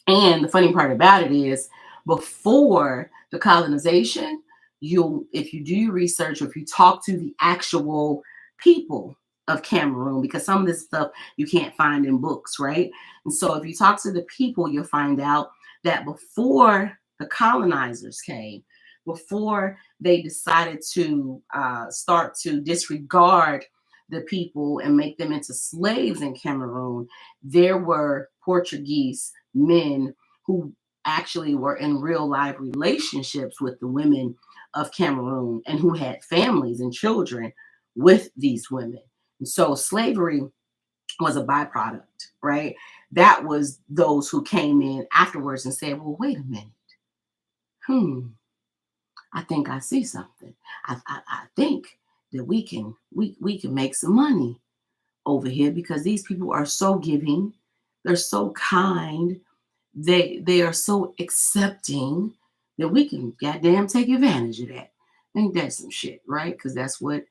And the funny part about it is, before the colonization, if you do your research or if you talk to the actual people of Cameroon, because some of this stuff you can't find in books, right? And so if you talk to the people, you'll find out that before the colonizers came, before they decided to start to disregard the people and make them into slaves in Cameroon, there were Portuguese men who actually were in real life relationships with the women of Cameroon and who had families and children with these women. And so slavery was a byproduct, right? That was those who came in afterwards and said, well, wait a minute. I think I see something. I think that we can make some money over here because these people are so giving, they're so kind, they are so accepting that we can goddamn take advantage of that. Ain't that some shit, right? Because that's what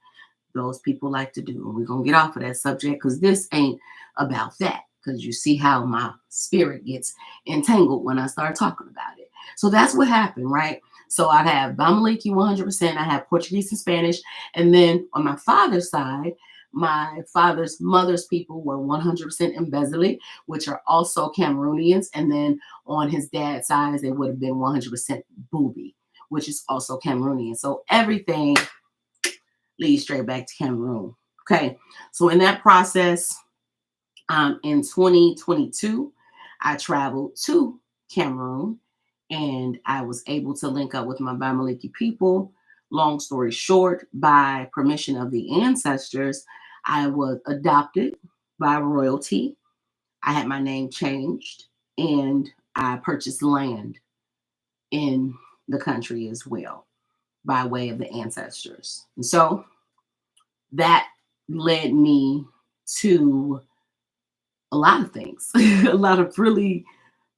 those people like to do. And we're gonna get off of that subject because this ain't about that. Because you see how my spirit gets entangled when I start talking about it. So that's what happened, right? So I have Bamaliki 100%, I have Portuguese and Spanish. And then on my father's side, my father's mother's people were 100% Mbezili, which are also Cameroonians. And then on his dad's side, they would have been 100% Bubi, which is also Cameroonian. So everything leads straight back to Cameroon. Okay, so in that process, in 2022, I traveled to Cameroon and I was able to link up with my Bamaliki people. Long story short, by permission of the ancestors, I was adopted by royalty. I had my name changed and I purchased land in the country as well by way of the ancestors. And so that led me to a lot of things, a lot of really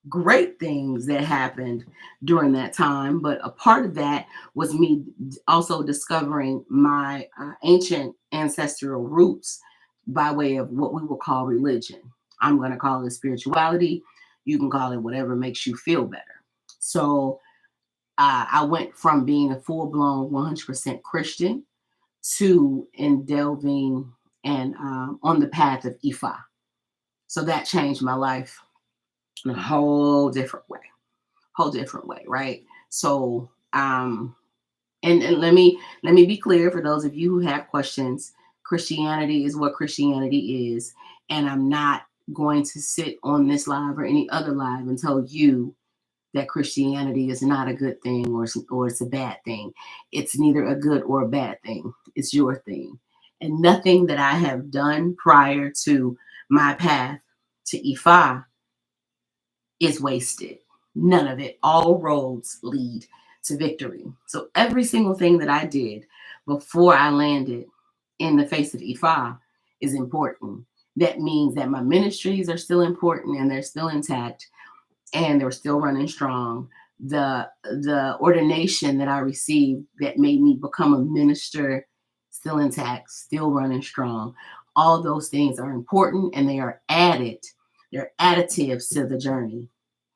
great things that happened during that time. But a part of that was me also discovering my ancient ancestral roots by way of what we will call religion. I'm going to call it spirituality. You can call it whatever makes you feel better. So I went from being a full blown 100% Christian to in delving and on the path of Ifa. So that changed my life in a whole different way, right? So and let me be clear for those of you who have questions. Christianity is what Christianity is, and I'm not going to sit on this live or any other live and tell you that Christianity is not a good thing or it's a bad thing. It's neither a good or a bad thing. It's your thing. And nothing that I have done prior to my path to Ifa is wasted. None of it. All roads lead to victory. So every single thing that I did before I landed in the face of Ifa is important. That means that my ministries are still important and they're still intact and they're still running strong. The ordination that I received that made me become a minister, still intact, still running strong. All those things are important and they are added. They're additives to the journey.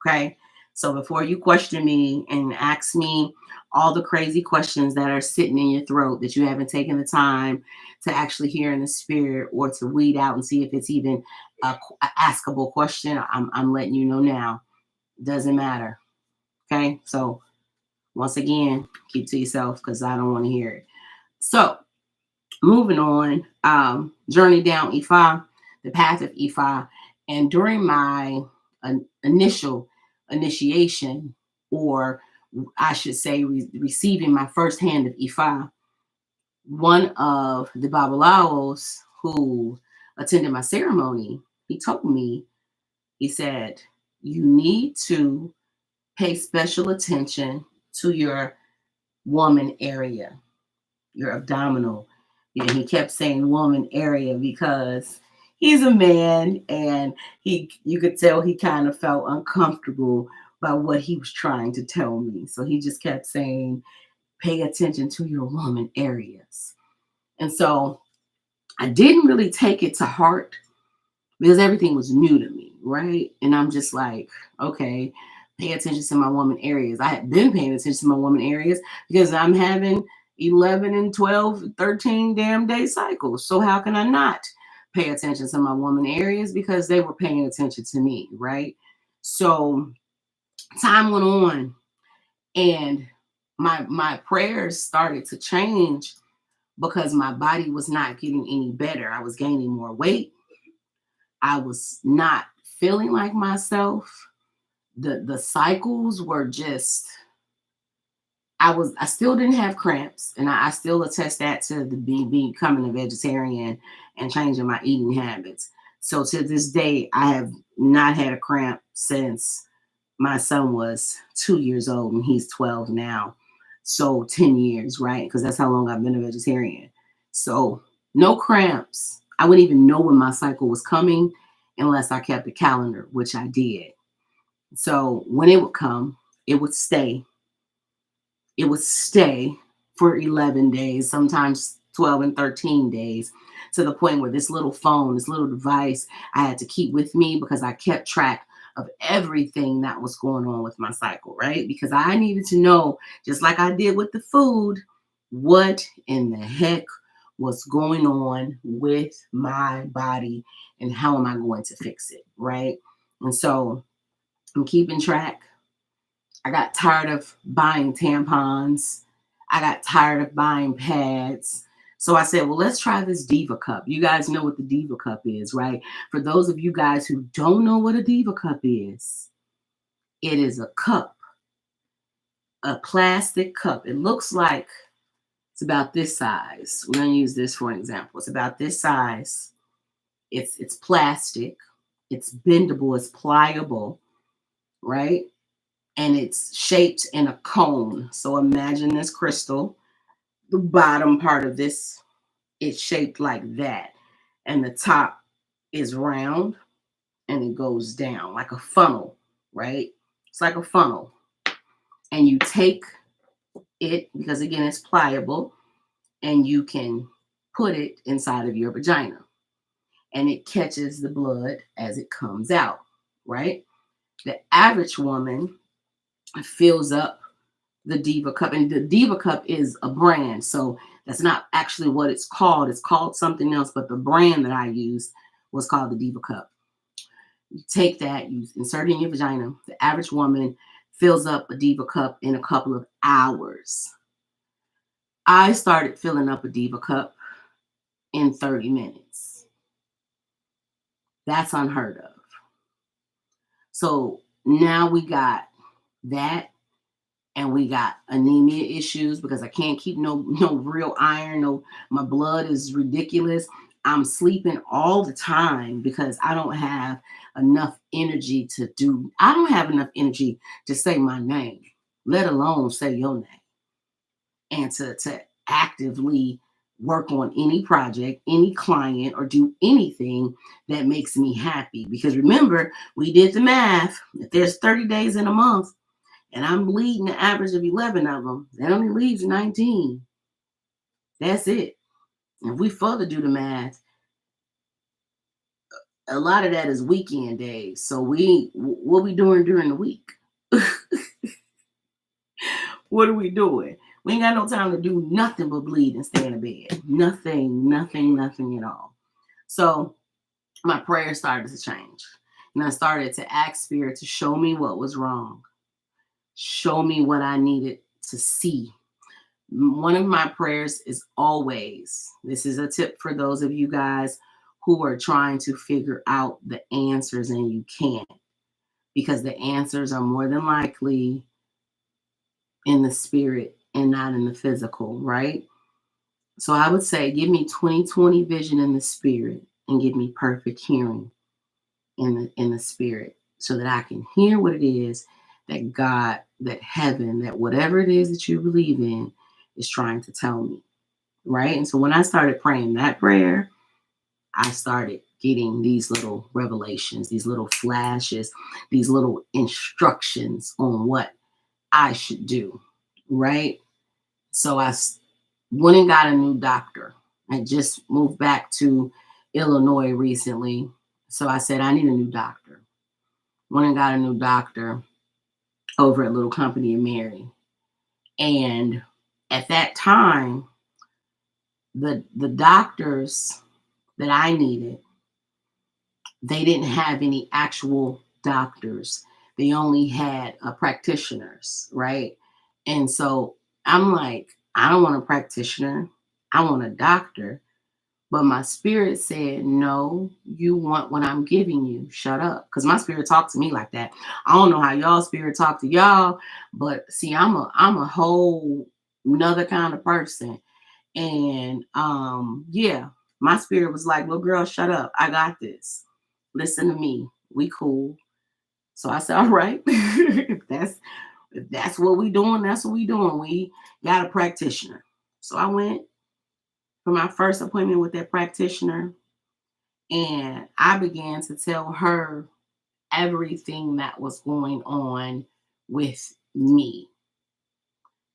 Okay. So before you question me and ask me all the crazy questions that are sitting in your throat that you haven't taken the time to actually hear in the spirit or to weed out and see if it's even a askable question, I'm letting you know now. Doesn't matter. Okay. So once again, keep to yourself because I don't want to hear it. So moving on, journey down Ifa, the path of Ifa. And during my initial initiation, or I should say, receiving my first hand of Ifa, one of the Babalaos who attended my ceremony, he told me, he said, you need to pay special attention to your woman area, your abdominal. And he kept saying woman area because he's a man and you could tell he kind of felt uncomfortable by what he was trying to tell me. So he just kept saying, pay attention to your woman areas. And so I didn't really take it to heart because everything was new to me, right? And I'm just like, okay, pay attention to my woman areas. I had been paying attention to my woman areas because I'm having 11 and 12, 13 damn day cycles. So how can I not pay attention to my woman areas? Because they were paying attention to me, right? So time went on and my prayers started to change because my body was not getting any better. I was gaining more weight. I was not feeling like myself. The cycles were just I still didn't have cramps, and I still attest that to the becoming a vegetarian and changing my eating habits. So to this day, I have not had a cramp since my son was 2 years old and he's 12 now. So 10 years, right? Because that's how long I've been a vegetarian. So no cramps. I wouldn't even know when my cycle was coming unless I kept a calendar, which I did. So when it would come, it would stay. It would stay for 11 days, sometimes 12 and 13 days, to the point where this little phone, this little device, I had to keep with me because I kept track of everything that was going on with my cycle, right? Because I needed to know, just like I did with the food, what in the heck was going on with my body and how am I going to fix it, right? And so I'm keeping track. I got tired of buying tampons. I got tired of buying pads. So I said, well, let's try this Diva Cup. You guys know what the Diva Cup is, right? For those of you guys who don't know what a Diva Cup is, it is a cup, a plastic cup. It looks like it's about this size. We're going to use this for an example. It's about this size. It's plastic. It's bendable. It's pliable, right? And it's shaped in a cone. So imagine this crystal. The bottom part of this is shaped like that. And the top is round and it goes down like a funnel, right? It's like a funnel. And you take it, because again, it's pliable, and you can put it inside of your vagina. And it catches the blood as it comes out, right? The average woman fills up the Diva Cup. And the Diva Cup is a brand. So that's not actually what it's called. It's called something else, but the brand that I used was called the Diva Cup. You take that, you insert it in your vagina. The average woman fills up a Diva Cup in a couple of hours. I started filling up a Diva Cup in 30 minutes. That's unheard of. So now we got that. and we got anemia issues because I can't keep no real iron. No, my blood is ridiculous. I'm sleeping all the time because I don't have enough energy to do. I don't have enough energy to say my name, let alone say your name, and to actively work on any project, any client, or do anything that makes me happy. Because remember, we did the math. If there's 30 days in a month, and I'm bleeding an average of 11 of them, that only leaves 19. That's it. If we further do the math, a lot of that is weekend days. So what we doing during the week? What are we doing? We ain't got no time to do nothing but bleed and stay in the bed. Nothing at all. So my prayer started to change. And I started to ask Spirit to show me what was wrong. Show me what I needed to see. One of my prayers is always, this is a tip for those of you guys who are trying to figure out the answers and you can't, because the answers are more than likely in the spirit and not in the physical, right? So I would say, give me 20/20 vision in the spirit and give me perfect hearing in the spirit so that I can hear what it is that God, that heaven, that whatever it is that you believe in is trying to tell me, right? And so when I started praying that prayer, I started getting these little revelations, these little flashes, these little instructions on what I should do, right? So went and got a new doctor. I just moved back to Illinois recently. So I said, I need a new doctor. Went and got a new doctor over at Little Company in Mary. And at that time, the doctors that I needed, they didn't have any actual doctors. They only had practitioners, right? And so I'm like, I don't want a practitioner. I want a doctor. But my spirit said, no, you want what I'm giving you. Shut up. Because my spirit talked to me like that. I don't know how y'all spirit talk to y'all, but see, I'm a whole another kind of person. And yeah, my spirit was like, little girl, shut up. I got this. Listen to me. We cool. So I said, all right. If that's what we doing, that's what we doing. We got a practitioner. So I went for my first appointment with that practitioner, and I began to tell her everything that was going on with me.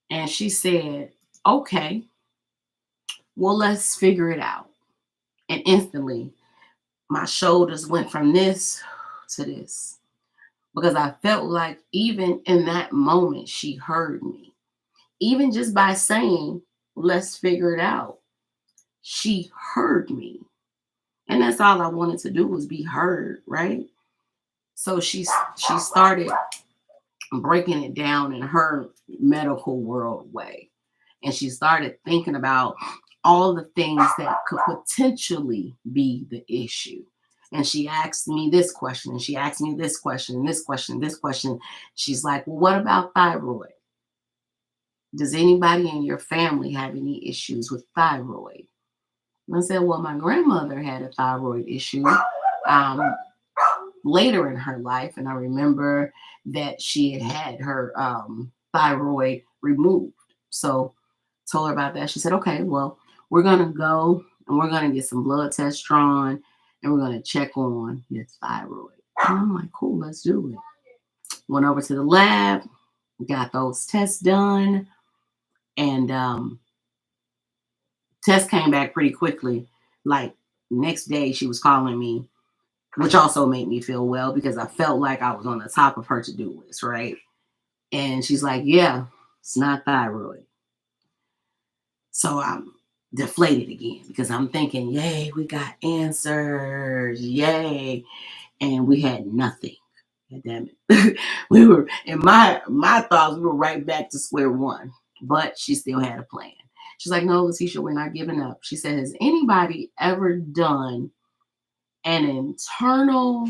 And she said, okay, well, let's figure it out. And instantly, my shoulders went from this to this because I felt like even in that moment, she heard me. Even just by saying, let's figure it out, she heard me. And that's all I wanted to do was be heard, right? So she started breaking it down in her medical world way. And she started thinking about all the things that could potentially be the issue. And she asked me this question, and she asked me this question, and this question, this question. She's like, well, what about thyroid? Does anybody in your family have any issues with thyroid? And I said, well, my grandmother had a thyroid issue later in her life. And I remember that she had her thyroid removed. So told her about that. She said, okay, well, we're going to go and we're going to get some blood tests drawn and we're going to check on your thyroid. And I'm like, cool, let's do it. Went over to the lab, got those tests done, and test came back pretty quickly. Like next day, she was calling me, which also made me feel well because I felt like I was on the top of her to-do list, right? And she's like, yeah, it's not thyroid. So I'm deflated again because I'm thinking, yay, we got answers, yay. And we had nothing. God damn it. We were, in my thoughts, we were right back to square one, but she still had a plan. She's like, no, Letitia, we're not giving up. She said, has anybody ever done an internal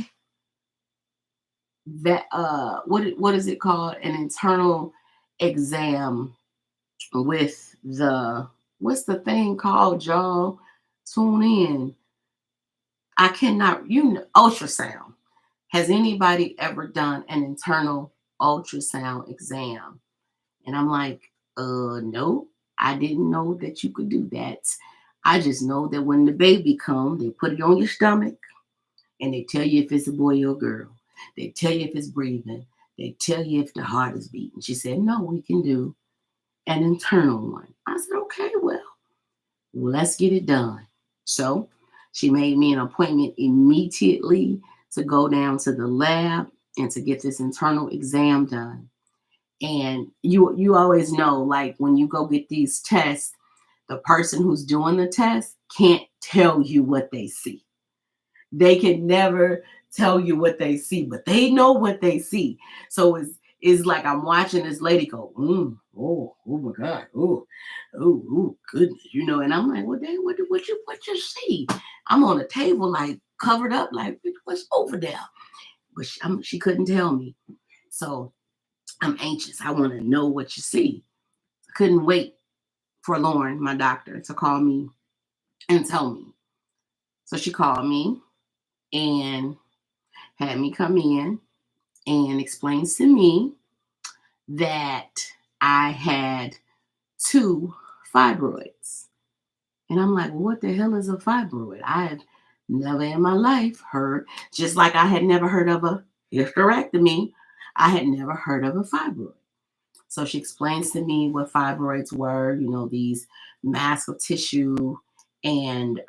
that what is it called? An internal exam with what's the thing called, y'all? Tune in. I cannot, ultrasound. Has anybody ever done an internal ultrasound exam? And I'm like, no, I didn't know that you could do that. I just know that when the baby comes, they put it on your stomach and they tell you if it's a boy or a girl. They tell you if it's breathing. They tell you if the heart is beating. She said, no, we can do an internal one. I said, okay, well, let's get it done. So she made me an appointment immediately to go down to the lab and to get this internal exam done. And you always know, like when you go get these tests, the person who's doing the test can't tell you what they see. They can never tell you what they see, but they know what they see. So it's like I'm watching this lady go, oh my God, goodness, and I'm like, well, dang, what you see? I'm on a table, like covered up, like what's over there? But she couldn't tell me. So I'm anxious. I want to know what you see. I couldn't wait for Lauren, my doctor, to call me and tell me. So she called me and had me come in and explains to me that I had 2 fibroids. And I'm like, well, what the hell is a fibroid? I have never in my life heard, just like I had never heard of a hysterectomy, I had never heard of a fibroid. So she explains to me what fibroids were, these mass of tissue. And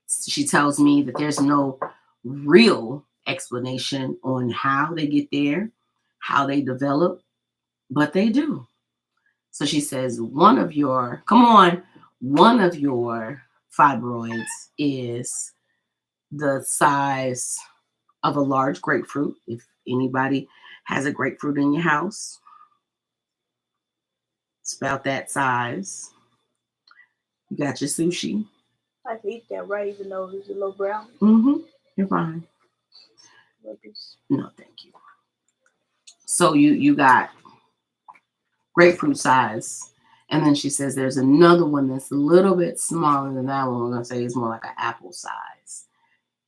she tells me that there's no real explanation on how they get there, how they develop, but they do. So she says, one of your fibroids is the size of a large grapefruit. If anybody has a grapefruit in your house, it's about that size. You got your sushi. I can eat that right, even though it's a little brown. You're fine. No, thank you. So you got grapefruit size. And then she says there's another one that's a little bit smaller than that one. We're going to say it's more like an apple size.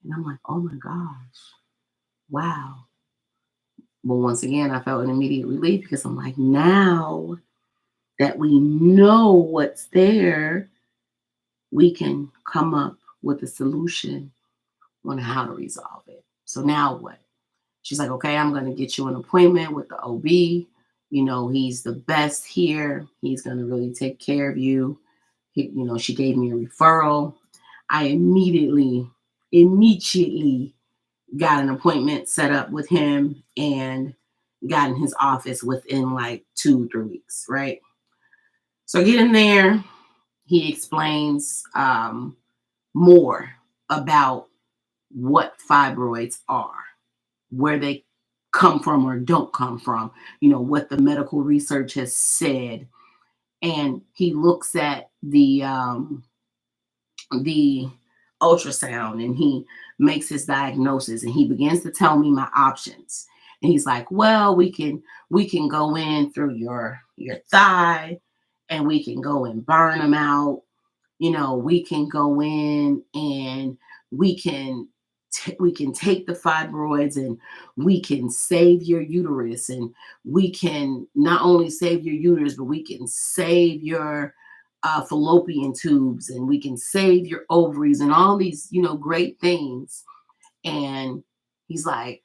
And I'm like, oh my gosh. Wow. Well, once again, I felt an immediate relief because I'm like, now that we know what's there, we can come up with a solution on how to resolve it. So now what? She's like, okay, I'm going to get you an appointment with the OB. He's the best here. He's going to really take care of you. She gave me a referral. I immediately got an appointment set up with him and got in his office within like 2-3 weeks, right? So I get in there. He explains more about what fibroids are, where they come from or don't come from, what the medical research has said. And he looks at the ultrasound and he makes his diagnosis and he begins to tell me my options. And he's like, well, we can go in through your thigh and we can go and burn them out. We can go in and we can take the fibroids and we can save your uterus, and we can not only save your uterus, but we can save your fallopian tubes, and we can save your ovaries and all these, great things. And he's like,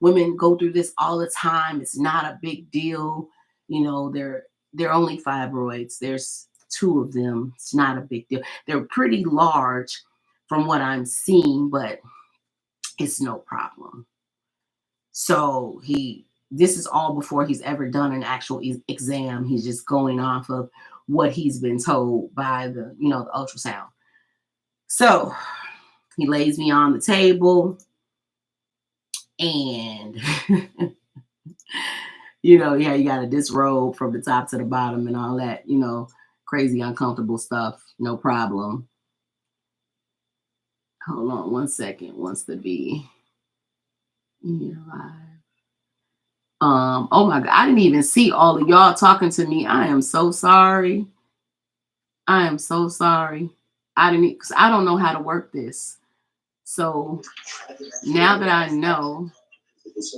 women go through this all the time. It's not a big deal. They're only fibroids. There's 2 of them. It's not a big deal. They're pretty large from what I'm seeing, but it's no problem. So this is all before he's ever done an actual exam. He's just going off of what he's been told by the ultrasound. So he lays me on the table and, you got to disrobe from the top to the bottom and all that, crazy, uncomfortable stuff. No problem. Hold on one second. Wants to be live. Oh my God, I didn't even see all of y'all talking to me. I am so sorry. I am so sorry. I didn't, because I don't know how to work this. So now that I know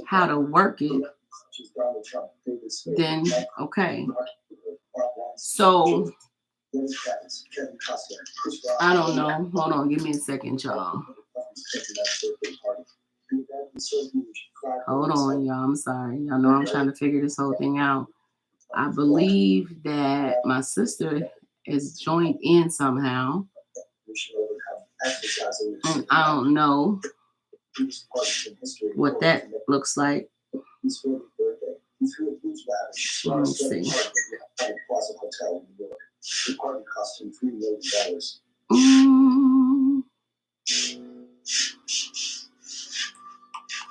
how to work it, then okay. So I don't know. Hold on, give me a second, y'all. Hold on, y'all. I'm sorry. Y'all know I'm trying to figure this whole thing out. I believe that my sister is joined in somehow. And I don't know what that looks like. Let me see.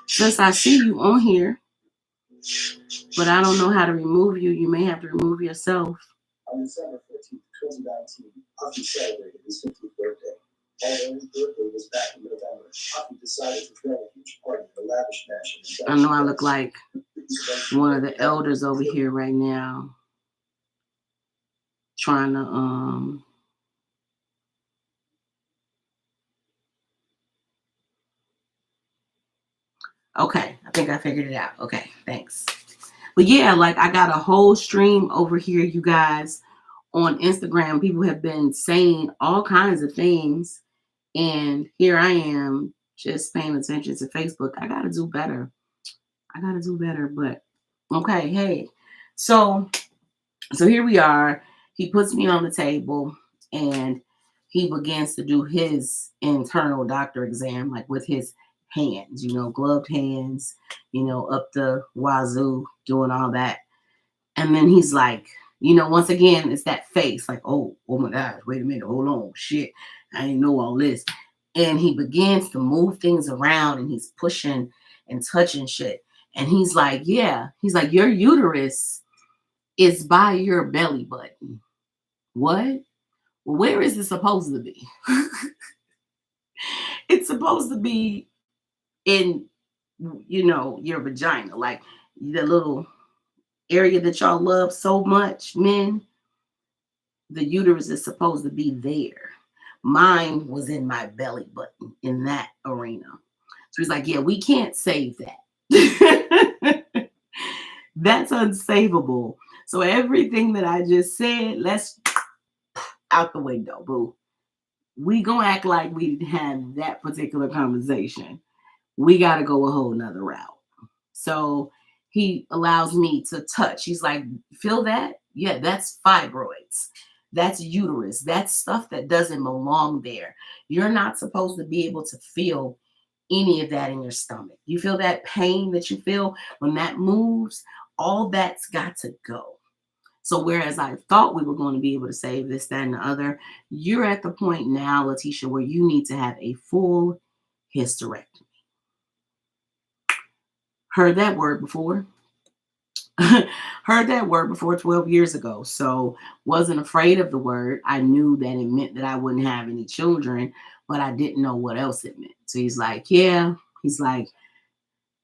Since I see you on here, but I don't know how to remove you, you may have to remove yourself. On December 15th, 2019, Huffy celebrated his 50th birthday. Although his birthday was back in November, Huffy decided to throw a huge party in a lavish mansion. I know I look like one of the elders over here right now, trying to okay, I think I figured it out. Okay, thanks. But yeah, like I got a whole stream over here, you guys, on Instagram. People have been saying all kinds of things. And here I am just paying attention to Facebook. I got to do better. But okay, hey. So here we are. He puts me on the table and he begins to do his internal doctor exam, like with his hands, gloved hands, up the wazoo, doing all that. And then he's like, once again, it's that face like, oh my gosh, wait a minute, hold on, shit, I didn't know all this. And he begins to move things around and he's pushing and touching shit. And he's like, yeah, your uterus is by your belly button. What? Well, where is it supposed to be? It's supposed to be in, your vagina, like the little area that y'all love so much, men. The uterus is supposed to be there. Mine was in my belly button in that arena. So he's like, yeah, we can't save that. That's unsavable. So everything that I just said, let's out the window, boo. We gonna act like we had that particular conversation. We got to go a whole nother route. So he allows me to touch. He's like, feel that? Yeah, that's fibroids. That's uterus. That's stuff that doesn't belong there. You're not supposed to be able to feel any of that in your stomach. You feel that pain that you feel when that moves? All that's got to go. So whereas I thought we were going to be able to save this, that, and the other, you're at the point now, Letitia, where you need to have a full hysterectomy. Heard that word before. Heard that word before 12 years ago. So wasn't afraid of the word. I knew that it meant that I wouldn't have any children, but I didn't know what else it meant. So he's like, yeah,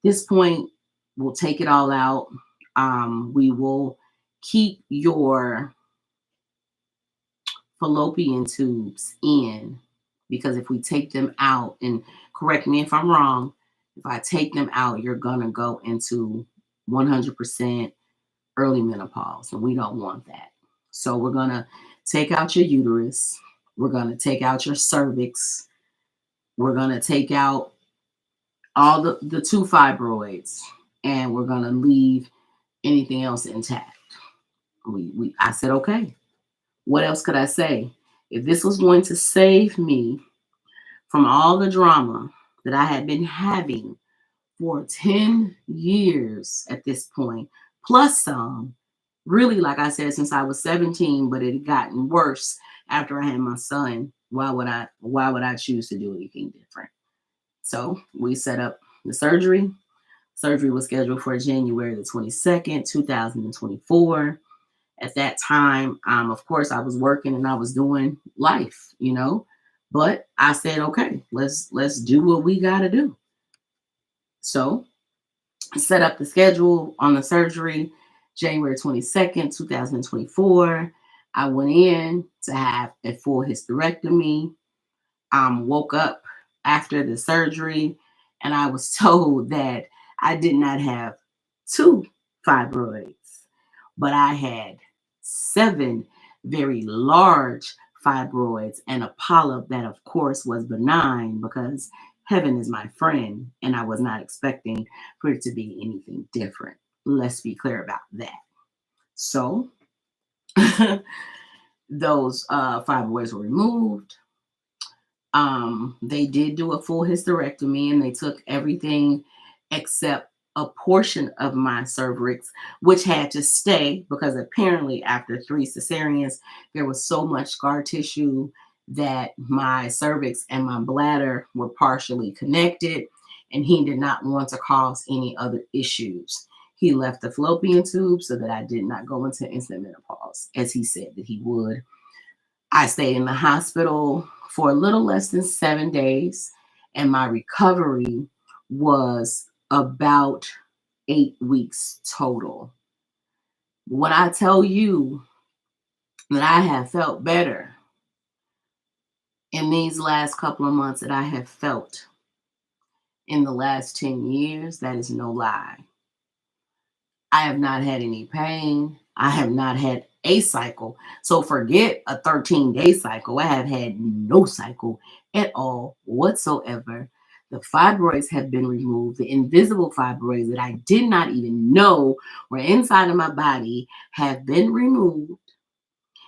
this point, we'll take it all out. We will keep your fallopian tubes in, because if we take them out, and correct me if I'm wrong, if I take them out, you're going to go into 100% early menopause, and we don't want that. So we're going to take out your uterus. We're going to take out your cervix. We're going to take out all the two fibroids, and we're going to leave anything else intact. I said, okay. What else could I say? If this was going to save me from all the drama that I had been having for 10 years at this point, plus some, really, like I said, since I was 17, but it had gotten worse after I had my son. Why would I choose to do anything different? So we set up the surgery. Surgery was scheduled for January the 22nd, 2024. At that time, of course, I was working and I was doing life, but I said, okay, let's do what we got to do. So Set up the schedule on the surgery January 22nd, 2024. I went in to have a full hysterectomy. Woke up after the surgery and I was told that I did not have two fibroids, but I had seven very large fibroids and a polyp that, of course, was benign because heaven is my friend and I was not expecting for it to be anything different. Let's be clear about that. So, those fibroids were removed. They did do a full hysterectomy and they took everything except a portion of my cervix, which had to stay because apparently after 3 cesareans, there was so much scar tissue that my cervix and my bladder were partially connected, and he did not want to cause any other issues. He left the fallopian tube so that I did not go into instant menopause, as he said that he would. I stayed in the hospital for a little less than 7 days, and my recovery was about 8 weeks total. When I tell you that I have felt better in these last couple of months that I have felt in the last 10 years, that is no lie. I have not had any pain. I have not had a cycle. So forget a 13-day cycle. I have had no cycle at all whatsoever. The fibroids have been removed. The invisible fibroids that I did not even know were inside of my body have been removed.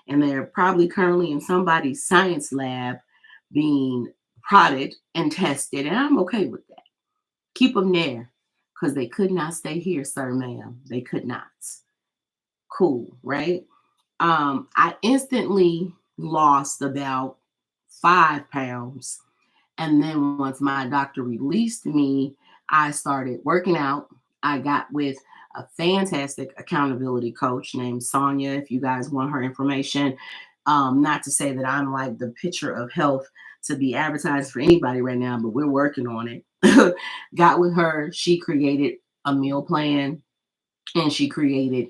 And they're probably currently in somebody's science lab being prodded and tested. And I'm okay with that. Keep them there because they could not stay here, sir, ma'am. They could not. Cool, right? I instantly lost about 5 pounds. And then once my doctor released me, I started working out. I got with a fantastic accountability coach named Sonia, if you guys want her information. Not to say that I'm like the picture of health to be advertised for anybody right now, but we're working on it. Got with her. She created a meal plan and she created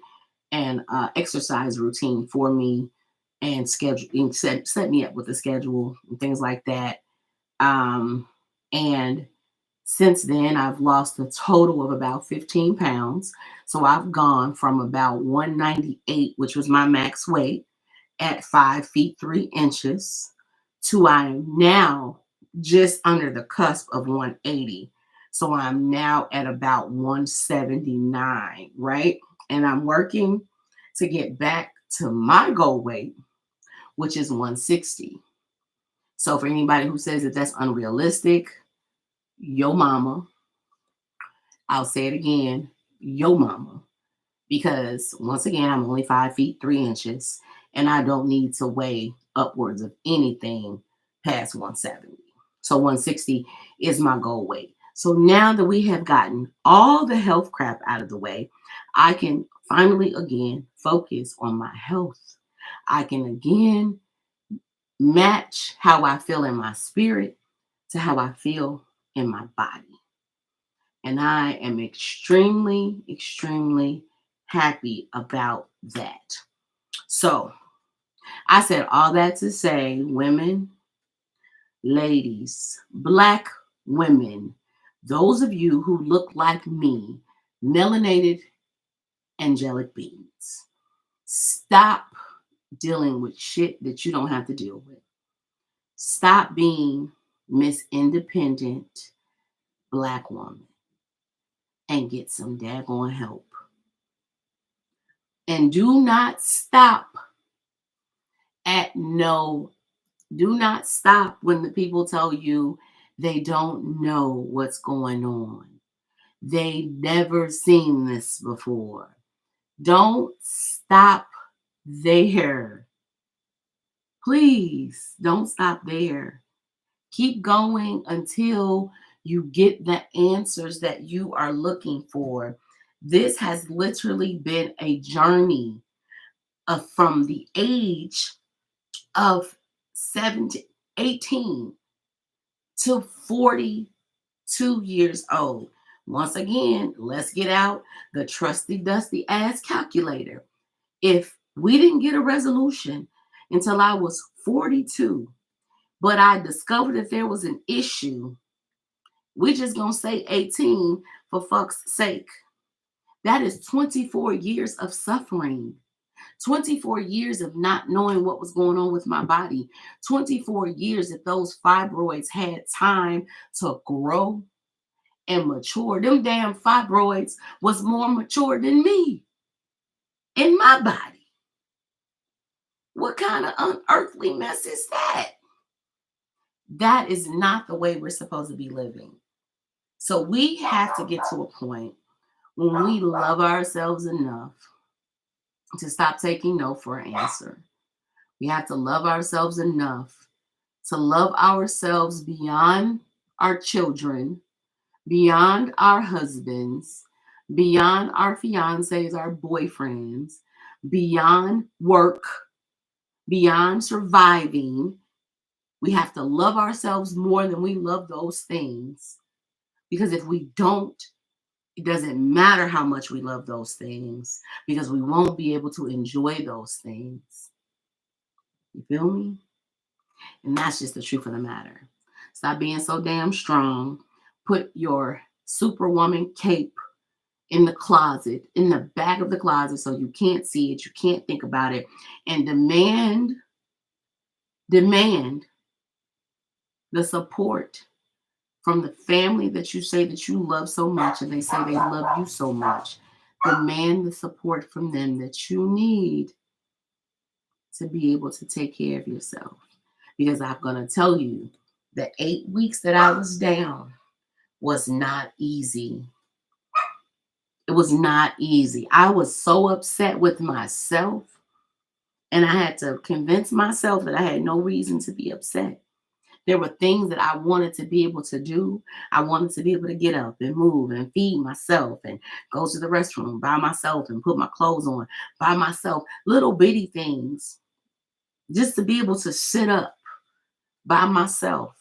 an exercise routine for me and schedule and set me up with a schedule and things like that. And since then, I've lost a total of about 15 pounds. So I've gone from about 198, which was my max weight, at 5 feet 3 inches, to I am now just under the cusp of 180. So I'm now at about 179, right? And I'm working to get back to my goal weight, which is 160. So for anybody who says that that's unrealistic, yo mama, I'll say it again, yo mama, because once again, I'm only 5 feet 3 inches and I don't need to weigh upwards of anything past 170. So 160 is my goal weight. So now that we have gotten all the health crap out of the way, I can finally again focus on my health. I can again match how I feel in my spirit to how I feel in my body. And I am extremely, extremely happy about that. So I said all that to say, women, ladies, Black women, those of you who look like me, melanated angelic beings, stop dealing with shit that you don't have to deal with. Stop being Miss Independent Black woman and get some daggone help. And do not stop at no, do not stop when the people tell you they don't know what's going on. They never seen this before. Don't stop there. Please don't stop there. Keep going until you get the answers that you are looking for. This has literally been a journey from the age of 17, 18 to 42 years old. Once again, let's get out the trusty, dusty ass calculator. If we didn't get a resolution until I was 42, but I discovered that there was an issue, we're just going to say 18 for fuck's sake. That is 24 years of suffering. 24 years of not knowing what was going on with my body. 24 years that those fibroids had time to grow and mature. Them damn fibroids was more mature than me in my body. What kind of unearthly mess is that? That is not the way we're supposed to be living. So we have to get to a point when we love ourselves enough to stop taking no for an answer. We have to love ourselves enough to love ourselves beyond our children, beyond our husbands, beyond our fiancés, our boyfriends, beyond work, beyond surviving. We have to love ourselves more than we love those things. Because if we don't, it doesn't matter how much we love those things because we won't be able to enjoy those things. You feel me? And that's just the truth of the matter. Stop being so damn strong. Put your superwoman cape in the closet, in the back of the closet, so you can't see it, you can't think about it, and demand the support from the family that you say that you love so much and they say they love you so much. Demand the support from them that you need to be able to take care of yourself. Because I'm going to tell you, the 8 weeks that I was down was not easy. It was not easy. I was so upset with myself, and I had to convince myself that I had no reason to be upset. There were things that I wanted to be able to do. I wanted to be able to get up and move and feed myself and go to the restroom by myself and put my clothes on by myself. Little bitty things just to be able to sit up by myself.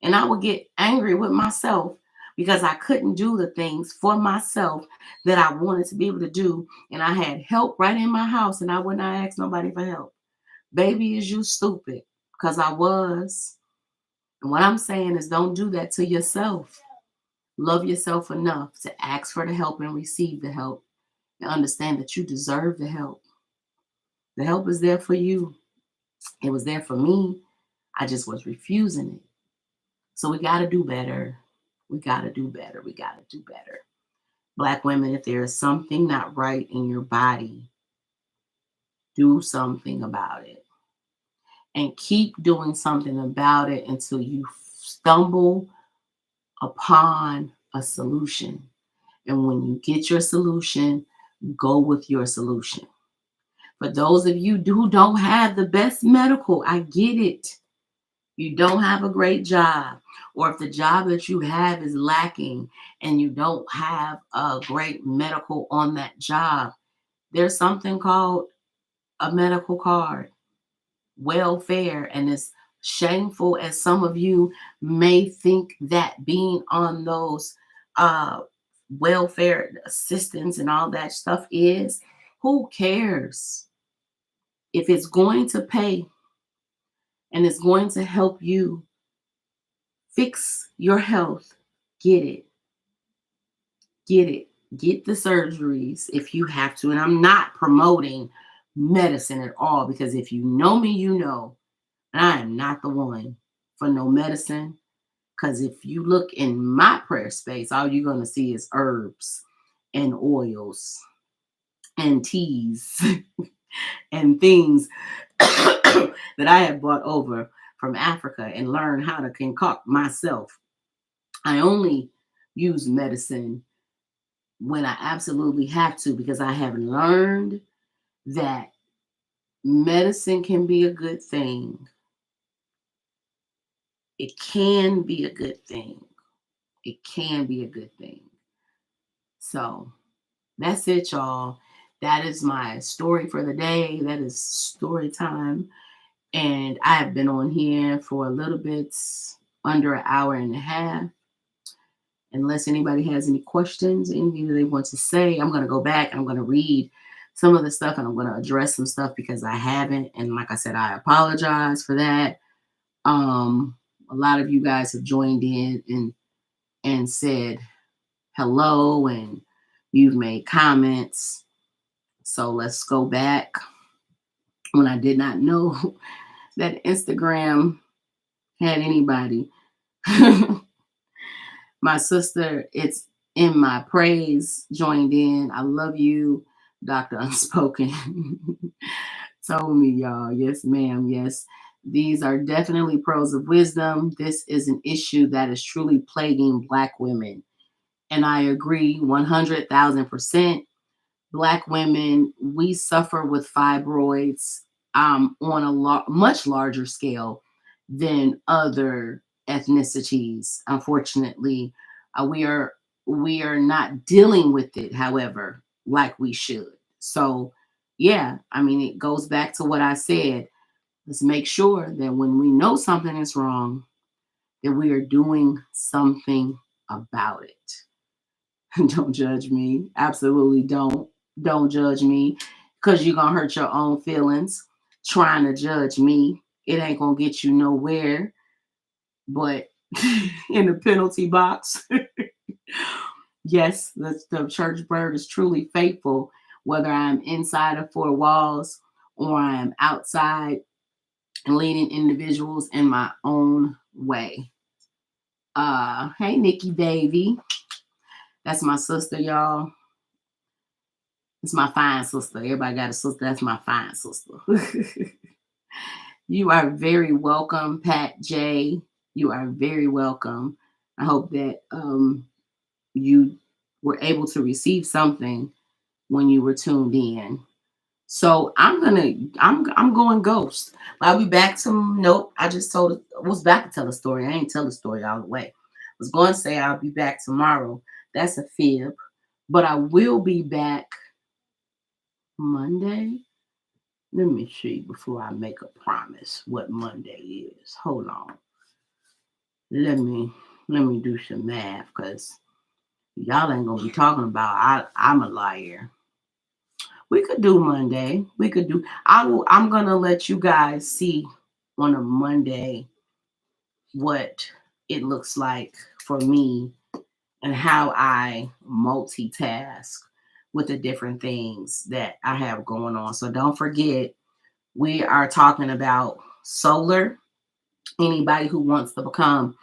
And I would get angry with myself because I couldn't do the things for myself that I wanted to be able to do. And I had help right in my house and I would not ask nobody for help. Baby, is you stupid? Because I was. And what I'm saying is don't do that to yourself. Love yourself enough to ask for the help and receive the help and understand that you deserve the help. The help is there for you. It was there for me. I just was refusing it. So we got to do better. We got to do better. We got to do better. Black women, if there is something not right in your body, do something about it. And keep doing something about it until you stumble upon a solution. And when you get your solution, go with your solution. For those of you who don't have the best medical, I get it. You don't have a great job, or if the job that you have is lacking and you don't have a great medical on that job, there's something called a medical card, welfare. And as shameful as some of you may think that being on those welfare assistance and all that stuff is, who cares? If it's going to pay and it's going to help you fix your health, get it. Get it. Get the surgeries if you have to. And I'm not promoting medicine at all because if you know me, you know I am not the one for no medicine. Because if you look in my prayer space, all you're going to see is herbs and oils and teas and things that I have brought over from Africa and learned how to concoct myself. I only use medicine when I absolutely have to because I have learned that medicine can be a good thing. It can be a good thing. It can be a good thing. So that's it, y'all. That is my story for the day. That is story time. And I have been on here for a little bit under an hour and a half. Unless anybody has any questions, anything that they want to say, I'm going to go back and I'm going to read some of the stuff and I'm going to address some stuff because I haven't. And like I said, I apologize for that. Um, a lot of you guys have joined in and said hello and you've made comments. So let's go back when I did not know that Instagram had anybody. My sister, it's in my praise, joined in. I love you, Dr. Unspoken. Told me, y'all. Yes, ma'am. Yes. These are definitely pearls of wisdom. This is an issue that is truly plaguing Black women. And I agree 100,000%. Black women, we suffer with fibroids on a much larger scale than other ethnicities. Unfortunately, we are not dealing with it, however, like we should. So, yeah, I mean, it goes back to what I said. Let's make sure that when we know something is wrong, that we are doing something about it. Don't judge me. Absolutely don't. Don't judge me because you're going to hurt your own feelings trying to judge me. It ain't going to get you nowhere but in the penalty box. Yes, the church bird is truly faithful, whether I'm inside of four walls or I'm outside and leading individuals in my own way. Hey, Nikki Davy. That's my sister, y'all. It's my fine sister. Everybody got a sister. That's my fine sister. You are very welcome, Pat J. You are very welcome. I hope that you were able to receive something when you were tuned in. So I'm going ghost. I'll be back to nope. I just was back to tell a story. I ain't tell the story all the way. I was going to say I'll be back tomorrow. That's a fib. But I will be back Monday. Let me see before I make a promise what Monday is. Hold on. Let me do some math because y'all ain't gonna be talking about I'm a liar. We could do Monday. We could do I'm gonna let you guys see on a Monday what it looks like for me and how I multitask with the different things that I have going on. So don't forget, we are talking about solar. Anybody who wants to become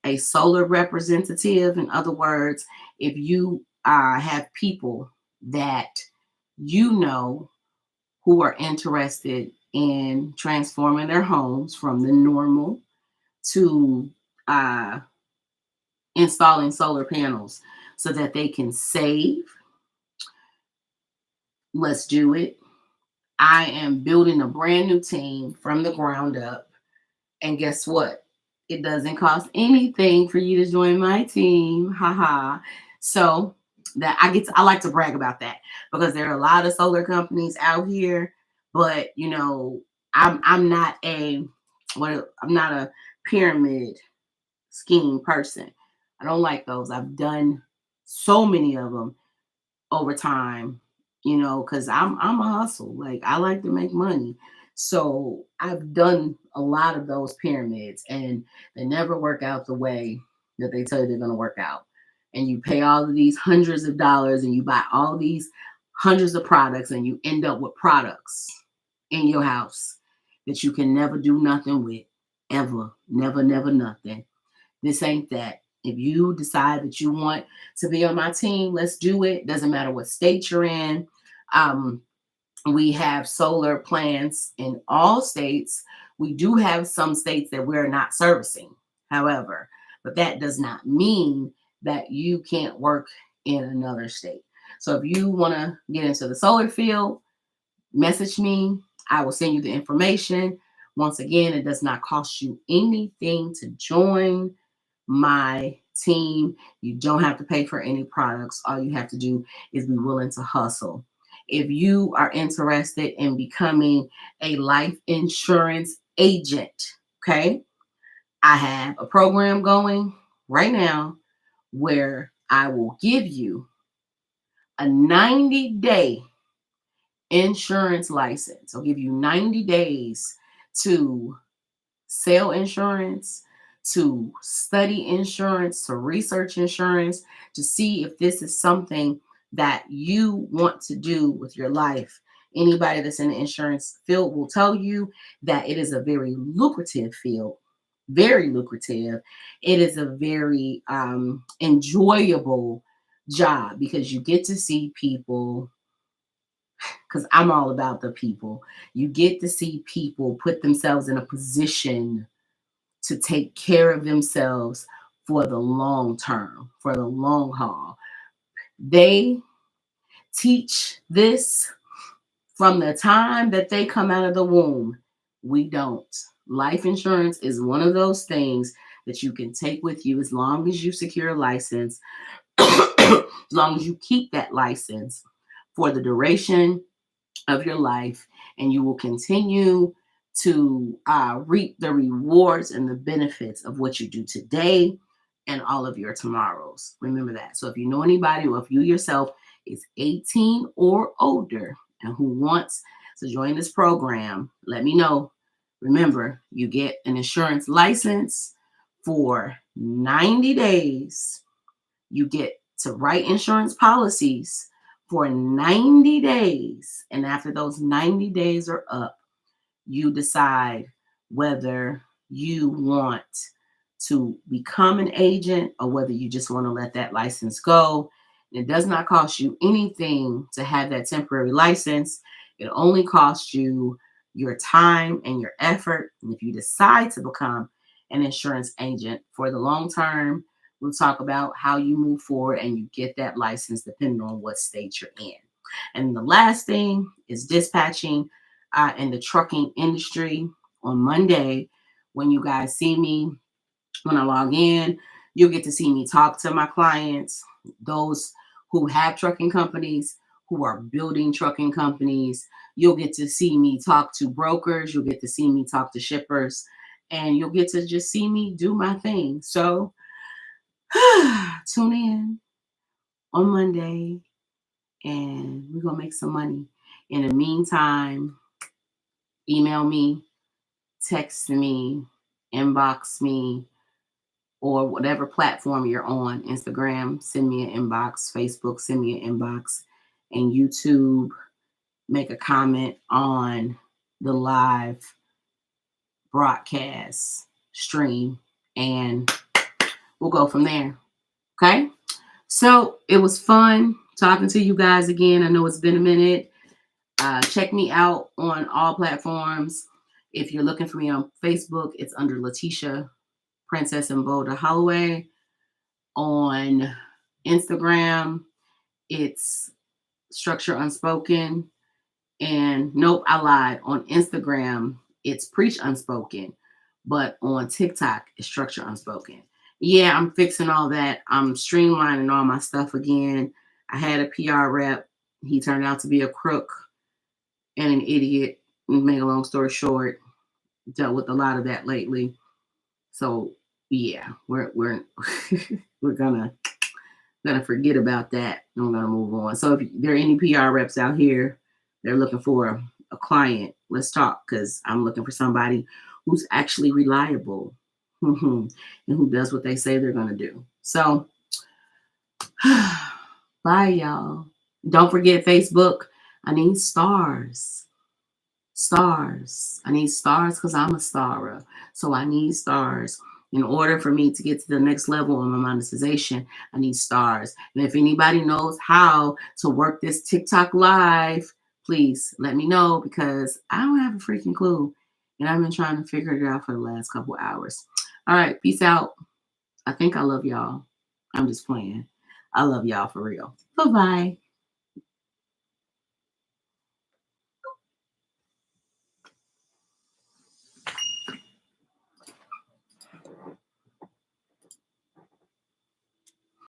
a solar representative, in other words, if you have people that you know who are interested in transforming their homes from the normal to uh, installing solar panels so that they can save, let's do it. I am building a brand new team from the ground up. And guess what? It doesn't cost anything for you to join my team. Haha. So that I like to brag about that because there are a lot of solar companies out here, but I'm not I'm not a pyramid scheme person. I don't like those. I've done so many of them over time, because I'm a hustle. Like I like to make money. So I've done a lot of those pyramids and they never work out the way that they tell you they're gonna work out. And you pay all of these hundreds of dollars and you buy all these hundreds of products and you end up with products in your house that you can never do nothing with. Ever. Never, never nothing. This ain't that. If you decide that you want to be on my team, let's do it. Doesn't matter what state you're in. Um, we have solar plants in all states. We do have some states that we're not servicing, however, but that does not mean that you can't work in another state. So if you want to get into the solar field, message me. I will send you the information. Once again, it does not cost you anything to join my team. You don't have to pay for any products. All you have to do is be willing to hustle. If you are interested in becoming a life insurance agent, okay, I have a program going right now where I will give you a 90-day insurance license. I'll give you 90 days to sell insurance, to study insurance, to research insurance, to see if this is something that you want to do with your life. Anybody that's in the insurance field will tell you that it is a very lucrative field, very lucrative. It is a very enjoyable job because you get to see people, because I'm all about the people. You get to see people put themselves in a position to take care of themselves for the long term, for the long haul. They teach this from the time that they come out of the womb. We don't. Life insurance is one of those things that you can take with you as long as you secure a license, as long as you keep that license for the duration of your life, and you will continue to reap the rewards and the benefits of what you do today and all of your tomorrows. Remember that. So if you know anybody, or if you yourself is 18 or older and who wants to join this program, let me know. Remember, you get an insurance license for 90 days. You get to write insurance policies for 90 days. And after those 90 days are up, you decide whether you want to become an agent or whether you just want to let that license go. It does not cost you anything to have that temporary license. It only costs you your time and your effort. And if you decide to become an insurance agent for the long term, we'll talk about how you move forward and you get that license depending on what state you're in. And the last thing is dispatching in the trucking industry. On Monday, when you guys see me, when I log in, you'll get to see me talk to my clients, those who have trucking companies, who are building trucking companies. You'll get to see me talk to brokers. You'll get to see me talk to shippers, and you'll get to just see me do my thing. So tune in on Monday and we're going to make some money. In the meantime, email me, text me, inbox me, or whatever platform you're on. Instagram, send me an inbox. Facebook, send me an inbox. And YouTube, make a comment on the live broadcast stream, and we'll go from there. Okay? So it was fun talking to you guys again. I know it's been a minute. Check me out on all platforms. If you're looking for me on Facebook, it's under Letitia Princess and Boulder Holloway. On Instagram, it's Structure Unspoken. And nope, I lied. On Instagram, it's Preach Unspoken. But on TikTok, it's Structure Unspoken. Yeah, I'm fixing all that. I'm streamlining all my stuff again. I had a PR rep. He turned out to be a crook and an idiot. Make a long story short, dealt with a lot of that lately. So yeah, we're we're gonna forget about that. I'm gonna move on. So if there are any PR reps out here, they're looking for a client, let's talk, because I'm looking for somebody who's actually reliable and who does what they say they're gonna do. So bye, y'all. Don't forget Facebook. I need stars. Stars. I need stars because I'm a starer. So I need stars. In order for me to get to the next level on my monetization, I need stars. And if anybody knows how to work this TikTok live, please let me know, because I don't have a freaking clue. And I've been trying to figure it out for the last couple hours. All right. Peace out. I think I love y'all. I'm just playing. I love y'all for real. Bye-bye.